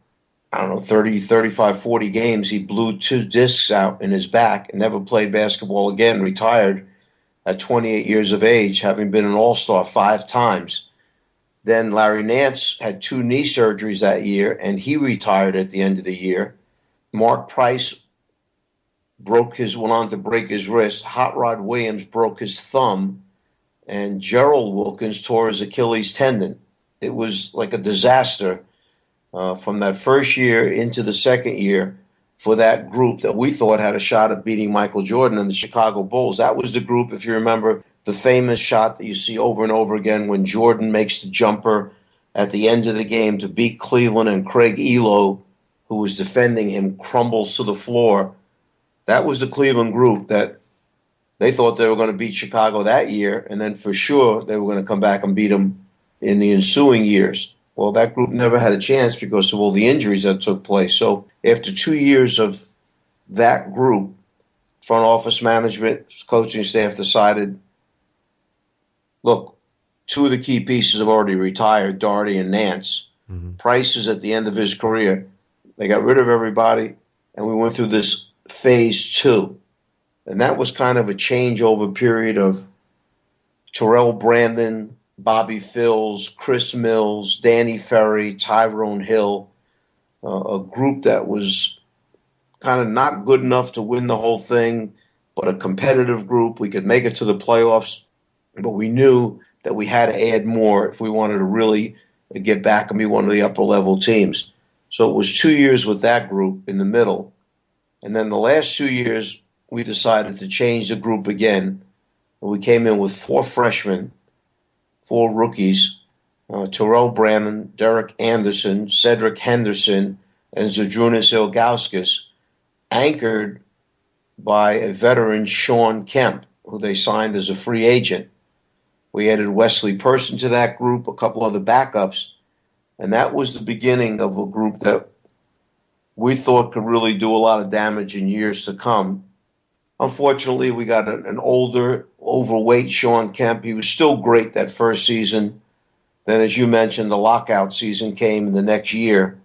30, 35, 40 games. He blew 2 discs out in his back and never played basketball again, retired at 28 years of age, having been an all-star 5 times. Then Larry Nance had 2 knee surgeries that year, and he retired at the end of the year. Mark Price went on to break his wrist. Hot Rod Williams broke his thumb, and Gerald Wilkins tore his Achilles tendon. It was like a disaster from that first year into the second year for that group that we thought had a shot at beating Michael Jordan and the Chicago Bulls. That was the group, if you remember, the famous shot that you see over and over again when Jordan makes the jumper at the end of the game to beat Cleveland and Craig Elo, who was defending him, crumbles to the floor. That was the Cleveland group that they thought they were going to beat Chicago that year, and then for sure they were going to come back and beat them in the ensuing years. Well, that group never had a chance because of all the injuries that took place. So after 2 years of that group, front office management, coaching staff decided, look, 2 of the key pieces have already retired, Daugherty and Nance. Mm-hmm. Price is at the end of his career. They got rid of everybody, and we went through this phase 2. And that was kind of a changeover period of Terrell Brandon, Bobby Phills, Chris Mills, Danny Ferry, Tyrone Hill, a group that was kind of not good enough to win the whole thing, but a competitive group. We could make it to the playoffs, but we knew that we had to add more if we wanted to really get back and be one of the upper-level teams. So it was 2 years with that group in the middle. And then the last 2 years, we decided to change the group again. We came in with 4 freshmen, 4 rookies, Terrell Brandon, Derek Anderson, Cedric Henderson, and Zydrunas Ilgauskas, anchored by a veteran, Sean Kemp, who they signed as a free agent. We added Wesley Person to that group, a couple other backups, and that was the beginning of a group that we thought could really do a lot of damage in years to come. Unfortunately, we got an older, overweight Sean Kemp. He was still great that first season. Then, as you mentioned, the lockout season came in the next year,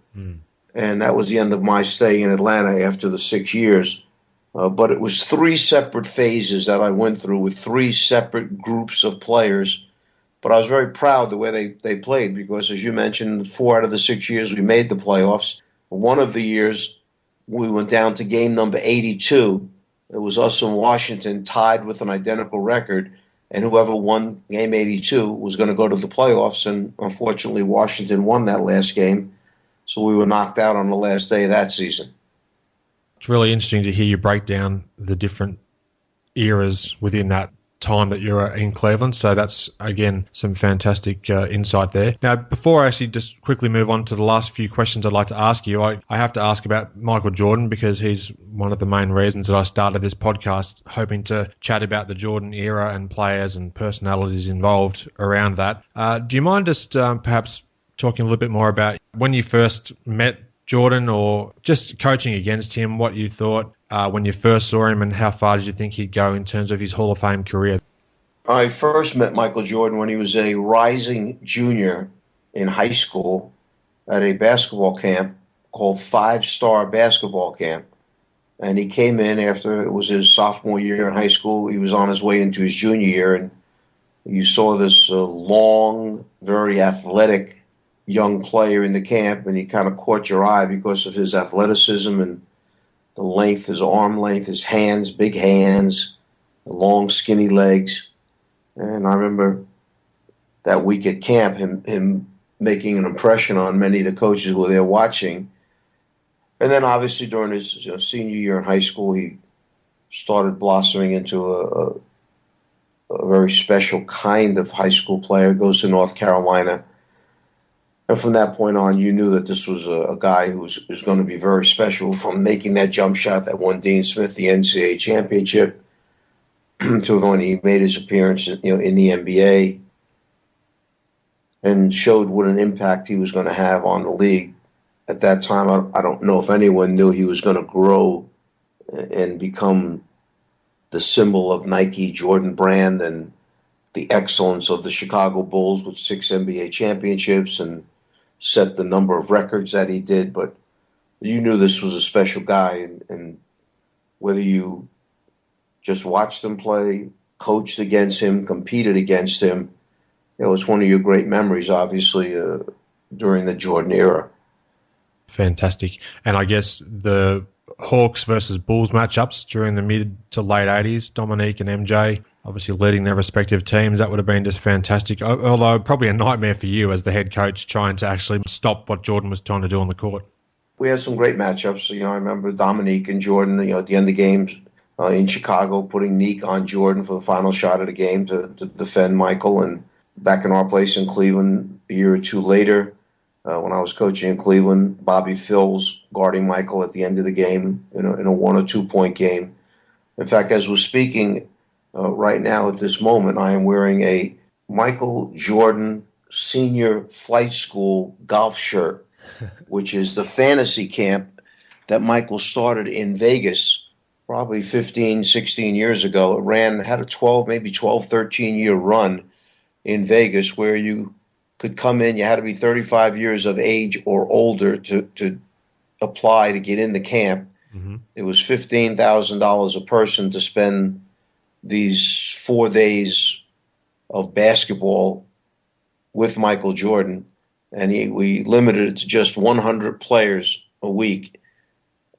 and that was the end of my stay in Atlanta after the 6 years. But it was 3 separate phases that I went through with 3 separate groups of players But I was very proud the way they played because, as you mentioned, 4 out of the 6 years we made the playoffs. One of the years we went down to game number 82. It was us and Washington tied with an identical record, and whoever won game 82 was going to go to the playoffs, and unfortunately Washington won that last game, so we were knocked out on the last day of that season. It's really interesting to hear you break down the different eras within that time that you're in Cleveland. So that's, again, some fantastic insight there. Now, before I actually just quickly move on to the last few questions I'd like to ask you, I have to ask about Michael Jordan because he's one of the main reasons that I started this podcast, hoping to chat about the Jordan era and players and personalities involved around that. Do you mind just perhaps talking a little bit more about when you first met Jordan or just coaching against him, what you thought when you first saw him and how far did you think he'd go in terms of his Hall of Fame career? I first met Michael Jordan when he was a rising junior in high school at a basketball camp called 5-Star Basketball Camp. And he came in after it was his sophomore year in high school. He was on his way into his junior year, and you saw this long, very athletic young player in the camp, and he kind of caught your eye because of his athleticism and the length, his arm length, his hands, big hands, the long, skinny legs. And I remember that week at camp, him making an impression on many of the coaches who were there watching. And then obviously during his senior year in high school, he started blossoming into a very special kind of high school player, goes to North Carolina. And from that point on, you knew that this was a guy who was going to be very special, from making that jump shot that won Dean Smith the NCAA championship to when he made his appearance in the NBA and showed what an impact he was going to have on the league. At that time, I don't know if anyone knew he was going to grow and become the symbol of Nike Jordan brand and the excellence of the Chicago Bulls with 6 NBA championships and set the number of records that he did. But you knew this was a special guy, and whether you just watched him play, coached against him, competed against him, it's one of your great memories, obviously, during the Jordan era. Fantastic. And I guess the Hawks versus Bulls matchups during the mid to late 80s, Dominique and MJ obviously leading their respective teams, that would have been just fantastic. Although probably a nightmare for you as the head coach trying to actually stop what Jordan was trying to do on the court. We had some great matchups. I remember Dominique and Jordan, at the end of the games in Chicago, putting Neek on Jordan for the final shot of the game to defend Michael. And back in our place in Cleveland, a year or two later, when I was coaching in Cleveland, Bobby Phills guarding Michael at the end of the game in a 1 or 2 point game. In fact, as we're speaking right now at this moment, I am wearing a Michael Jordan Senior Flight School golf shirt, which is the fantasy camp that Michael started in Vegas probably 15, 16 years ago. It had a 12, 13-year run in Vegas where you could come in. You had to be 35 years of age or older to apply to get in the camp. Mm-hmm. It was $15,000 a person to spend these 4 days of basketball with Michael Jordan, and we limited it to just 100 players a week.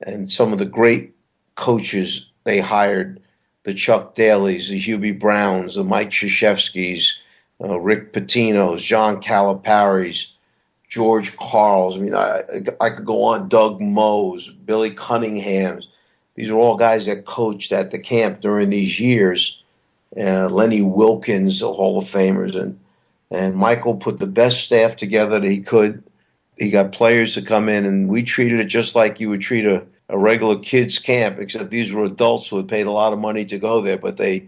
And some of the great coaches they hired, the Chuck Daly's, the Hubie Browns, the Mike Krzyzewskis, Rick Pitino's, John Calipari's, George Karl's. I could go on, Doug Moe's, Billy Cunningham's. These are all guys that coached at the camp during these years. Lenny Wilkins, the Hall of Famers. And Michael put the best staff together that he could. He got players to come in, and we treated it just like you would treat a regular kids' camp, except these were adults who had paid a lot of money to go there. But they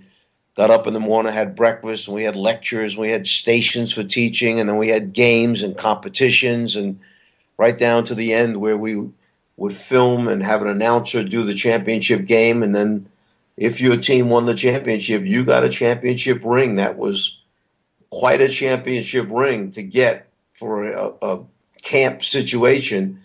got up in the morning, had breakfast, and we had lectures, and we had stations for teaching, and then we had games and competitions, and right down to the end where we would film and have an announcer do the championship game. And then if your team won the championship, you got a championship ring. That was quite a championship ring to get for a camp situation.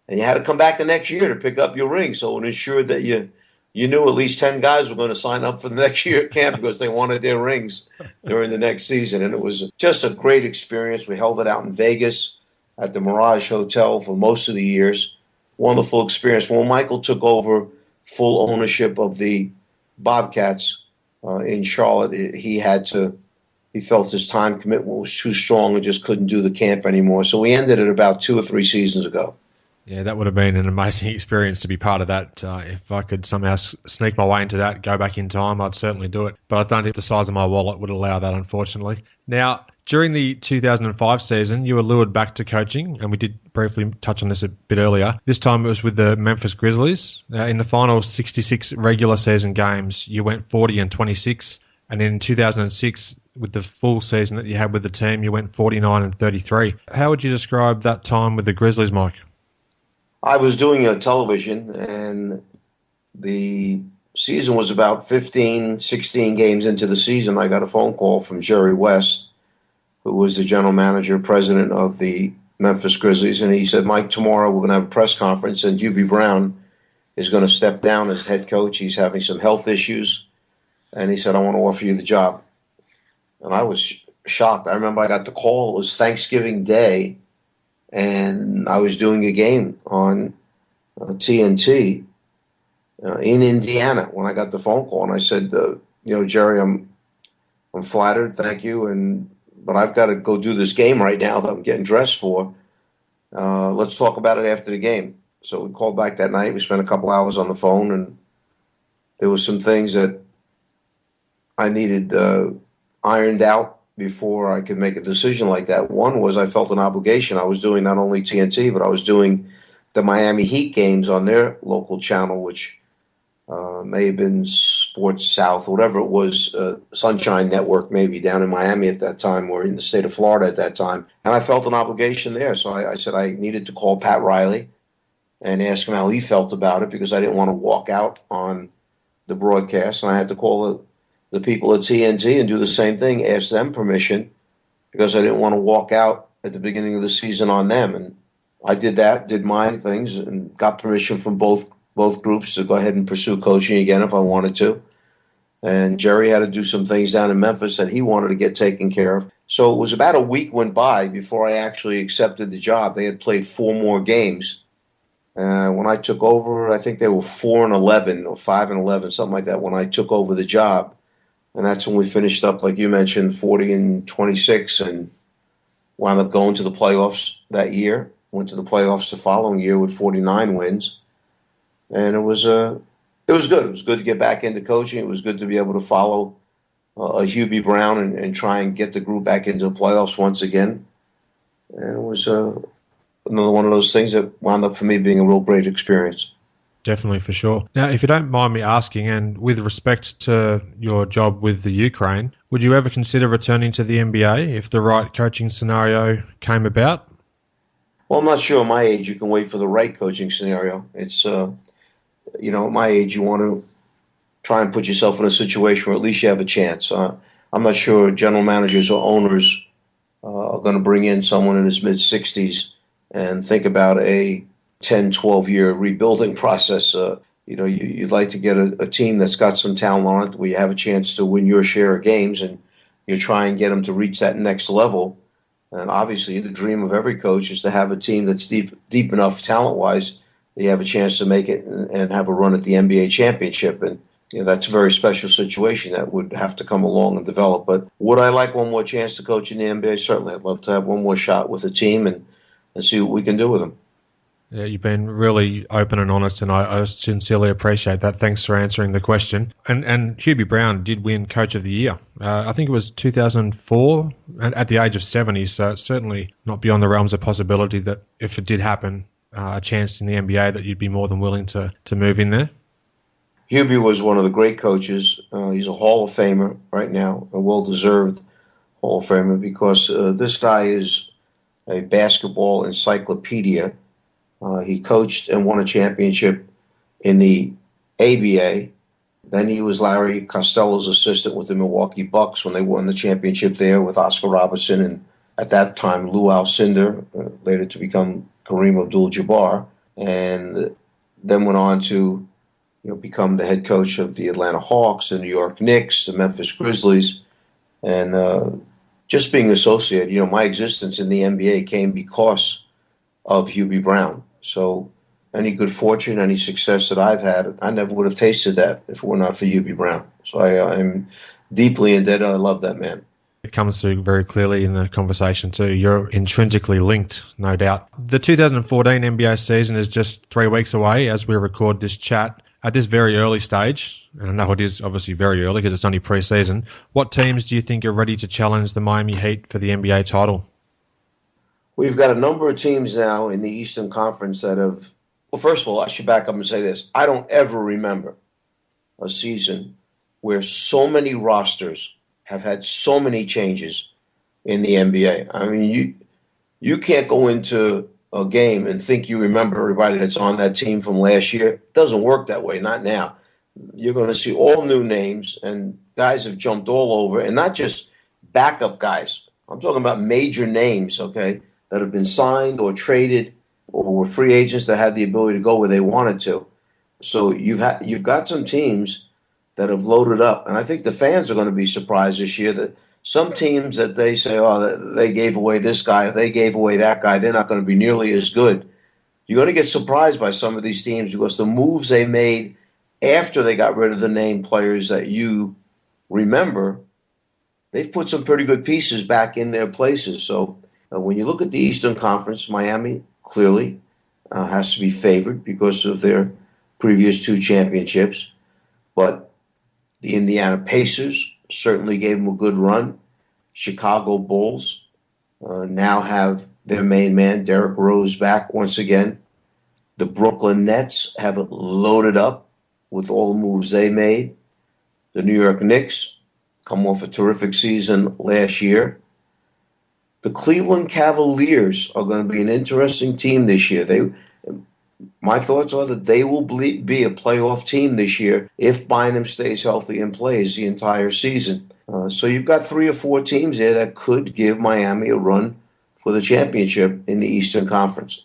And you had to come back the next year to pick up your ring. So it ensured that you you knew at least 10 guys were going to sign up for the next year at camp because they wanted their rings during the next season. And it was just a great experience. We held it out in Vegas at the Mirage Hotel for most of the years. Wonderful experience. When Michael took over full ownership of the Bobcats in Charlotte, he felt his time commitment was too strong and just couldn't do the camp anymore. So we ended it about 2 or 3 seasons ago. Yeah, that would have been an amazing experience to be part of that. If I could somehow sneak my way into that, go back in time, I'd certainly do it. But I don't think the size of my wallet would allow that, unfortunately. Now, during the 2005 season, you were lured back to coaching, and we did briefly touch on this a bit earlier. This time it was with the Memphis Grizzlies. In the final 66 regular season games, you went 40-26. And in 2006, with the full season that you had with the team, you went 49-33. How would you describe that time with the Grizzlies, Mike? I was doing television, and the season was about 15, 16 games into the season. I got a phone call from Jerry West, who was the general manager, president of the Memphis Grizzlies, and he said, Mike, tomorrow we're going to have a press conference, and Hubie Brown is going to step down as head coach. He's having some health issues, and he said, I want to offer you the job. And I was shocked. I remember I got the call. It was Thanksgiving Day, and I was doing a game on TNT in Indiana when I got the phone call. And I said, Jerry, I'm flattered, thank you, but I've got to go do this game right now that I'm getting dressed for. Let's talk about it after the game. So we called back that night. We spent a couple hours on the phone, and there were some things that I needed ironed out before I could make a decision like that. One was I felt an obligation. I was doing not only TNT, but I was doing the Miami Heat games on their local channel, which may have been Sports South, whatever it was, Sunshine Network maybe down in Miami at that time or in the state of Florida at that time. And I felt an obligation there. So I said I needed to call Pat Riley and ask him how he felt about it because I didn't want to walk out on the broadcast. And I had to call the people at TNT and do the same thing, ask them permission, because I didn't want to walk out at the beginning of the season on them. And I did that, did my things, and got permission from both groups to go ahead and pursue coaching again if I wanted to. And Jerry had to do some things down in Memphis that he wanted to get taken care of. So it was about a week went by before I actually accepted the job. They had played 4 more games. When I took over, I think they were 4-11 or 5-11, something like that, when I took over the job. And that's when we finished up, like you mentioned, 40-26, and wound up going to the playoffs that year. Went to the playoffs the following year with 49 wins. And it was good. It was good to get back into coaching. It was good to be able to follow Hubie Brown and try and get the group back into the playoffs once again. And it was another one of those things that wound up for me being a real great experience. Definitely, for sure. Now, if you don't mind me asking, and with respect to your job with the Ukraine, would you ever consider returning to the NBA if the right coaching scenario came about? Well, I'm not sure. At my age, you can wait for the right coaching scenario. It's, at my age, you want to try and put yourself in a situation where at least you have a chance. I'm not sure general managers or owners are going to bring in someone in his mid-60s and think about a 10, 12-year rebuilding process. You'd like to get a team that's got some talent on it where you have a chance to win your share of games, and you try and get them to reach that next level. And obviously, the dream of every coach is to have a team that's deep enough talent-wise that you have a chance to make it and have a run at the NBA championship. And that's a very special situation that would have to come along and develop. But would I like one more chance to coach in the NBA? Certainly. I'd love to have one more shot with the team and see what we can do with them. Yeah, you've been really open and honest, and I sincerely appreciate that. Thanks for answering the question. And Hubie Brown did win Coach of the Year. I think it was 2004, and at the age of 70, so it's certainly not beyond the realms of possibility that if it did happen, a chance in the NBA that you'd be more than willing to move in there. Hubie was one of the great coaches. He's a Hall of Famer right now, a well-deserved Hall of Famer, because this guy is a basketball encyclopedia. He coached and won a championship in the ABA. Then he was Larry Costello's assistant with the Milwaukee Bucks when they won the championship there with Oscar Robertson and, at that time, Lou Alcindor, later to become Kareem Abdul-Jabbar, and then went on to become the head coach of the Atlanta Hawks, the New York Knicks, the Memphis Grizzlies, and just being associated. My existence in the NBA came because of Hubie Brown. So any good fortune, any success that I've had, I never would have tasted that if it were not for Hubie Brown. So I'm deeply indebted. I love that man. It comes through very clearly in the conversation too. You're intrinsically linked, no doubt. The 2014 NBA season is just 3 weeks away as we record this chat. At this very early stage, and I know it is obviously very early because it's only pre-season, what teams do you think are ready to challenge the Miami Heat for the NBA title? We've got a number of teams now in the Eastern Conference that have... Well, first of all, I should back up and say this. I don't ever remember a season where so many rosters have had so many changes in the NBA. I mean, you can't go into a game and think you remember everybody that's on that team from last year. It doesn't work that way, not now. You're going to see all new names, and guys have jumped all over, and not just backup guys. I'm talking about major names, okay, that have been signed or traded or were free agents that had the ability to go where they wanted to. So you've got some teams that have loaded up, and I think the fans are going to be surprised this year that some teams that they say, oh, they gave away this guy, they gave away that guy, they're not going to be nearly as good. You're going to get surprised by some of these teams because the moves they made after they got rid of the name players that you remember, they've put some pretty good pieces back in their places. So when you look at the Eastern Conference, Miami clearly has to be favored because of their previous 2 championships. But the Indiana Pacers certainly gave them a good run. Chicago Bulls now have their main man, Derrick Rose, back once again. The Brooklyn Nets have loaded up with all the moves they made. The New York Knicks come off a terrific season last year. The Cleveland Cavaliers are going to be an interesting team this year. My thoughts are that they will be a playoff team this year if Bynum stays healthy and plays the entire season. So you've got 3 or 4 teams there that could give Miami a run for the championship in the Eastern Conference.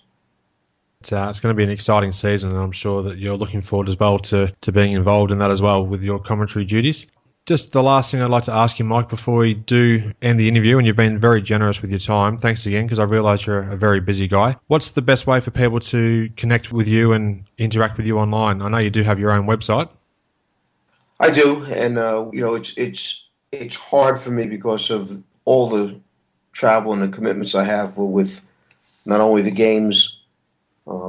It's going to be an exciting season, and I'm sure that you're looking forward as well to being involved in that as well with your commentary duties. Just the last thing I'd like to ask you, Mike, before we do end the interview, and you've been very generous with your time. Thanks again, because I realise you're a very busy guy. What's the best way for people to connect with you and interact with you online? I know you do have your own website. I do, and it's hard for me because of all the travel and the commitments I have with not only the games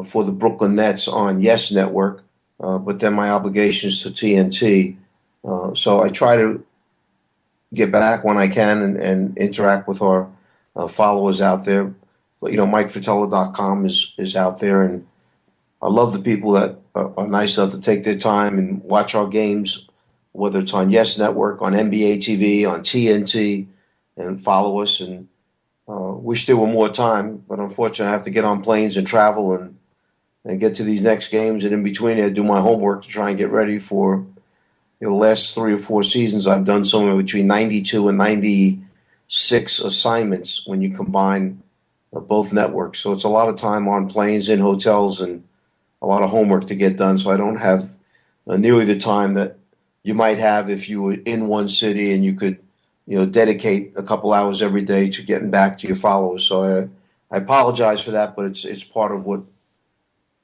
for the Brooklyn Nets on Yes Network, but then my obligations to TNT. So I try to get back when I can and interact with our followers out there. But, MikeFratello.com is out there, and I love the people that are nice enough to take their time and watch our games, whether it's on Yes Network, on NBA TV, on TNT, and follow us. And wish there were more time, but unfortunately I have to get on planes and travel and get to these next games, and in between I do my homework to try and get ready for the last 3 or 4 seasons. I've done somewhere between 92 and 96 assignments when you combine both networks. So it's a lot of time on planes, in hotels, and a lot of homework to get done. So I don't have nearly the time that you might have if you were in one city and you could, dedicate a couple hours every day to getting back to your followers. So I apologize for that, but it's part of what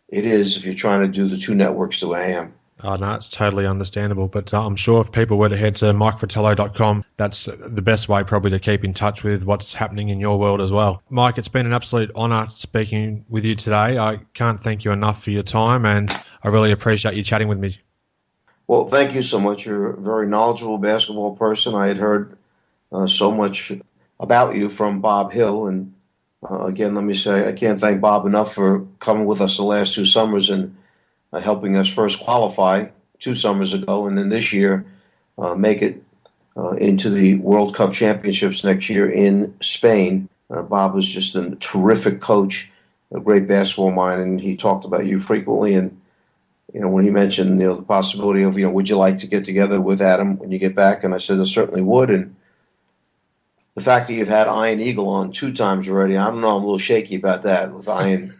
it is if you're trying to do the 2 networks the way I am. Oh, no, it's totally understandable. But I'm sure if people were to head to MikeFratello.com, that's the best way probably to keep in touch with what's happening in your world as well. Mike, it's been an absolute honour speaking with you today. I can't thank you enough for your time, and I really appreciate you chatting with me. Well, thank you so much. You're a very knowledgeable basketball person. I had heard so much about you from Bob Hill, and again, let me say I can't thank Bob enough for coming with us the last 2 summers and helping us first qualify 2 summers ago, and then this year make it into the World Cup Championships next year in Spain. Bob was just a terrific coach, a great basketball mind, and he talked about you frequently. And when he mentioned the possibility of would you like to get together with Adam when you get back, and I said I certainly would. And the fact that you've had Iron Eagle on 2 times already, I don't know, I'm a little shaky about that with Iron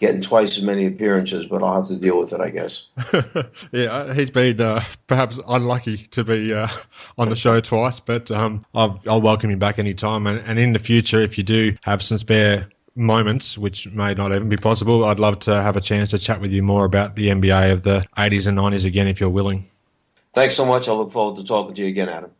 getting twice as many appearances, but I'll have to deal with it, I guess. Yeah, he's been perhaps unlucky to be on the show twice, but I'll welcome you back anytime. And in the future, if you do have some spare moments, which may not even be possible, I'd love to have a chance to chat with you more about the NBA of the 80s and 90s again, if you're willing. Thanks so much. I look forward to talking to you again, Adam.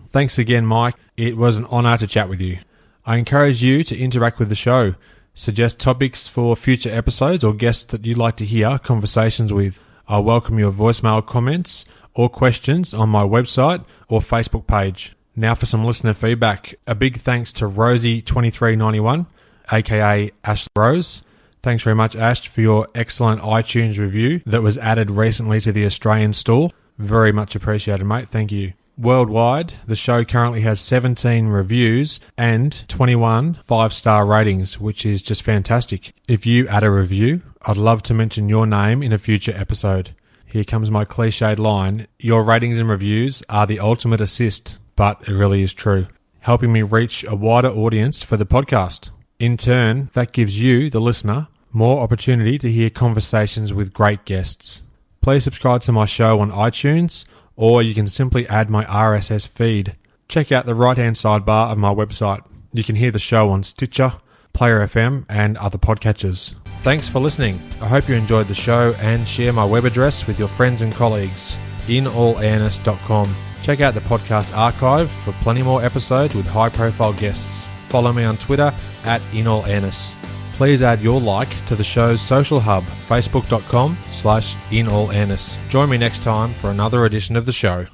Thanks again, Mike. It was an honour to chat with you. I encourage you to interact with the show. Suggest topics for future episodes or guests that you'd like to hear conversations with. I welcome your voicemail comments or questions on my website or Facebook page. Now for some listener feedback. A big thanks to Rosie2391, aka Ash Rose. Thanks very much, Ash, for your excellent iTunes review that was added recently to the Australian store. Very much appreciated, mate. Thank you. Worldwide, the show currently has 17 reviews and 21 5-star ratings, which is just fantastic. If you add a review, I'd love to mention your name in a future episode. Here comes my cliched line: your ratings and reviews are the ultimate assist, but it really is true, helping me reach a wider audience for the podcast. In turn, that gives you, the listener, more opportunity to hear conversations with great guests. Please subscribe to my show on iTunes, or you can simply add my RSS feed. Check out the right-hand sidebar of my website. You can hear the show on Stitcher, Player FM, and other podcatchers. Thanks for listening. I hope you enjoyed the show and share my web address with your friends and colleagues, inallairness.com. Check out the podcast archive for plenty more episodes with high-profile guests. Follow me on Twitter @inallairness. Please add your like to the show's social hub, facebook.com/inallairness. Join me next time for another edition of the show.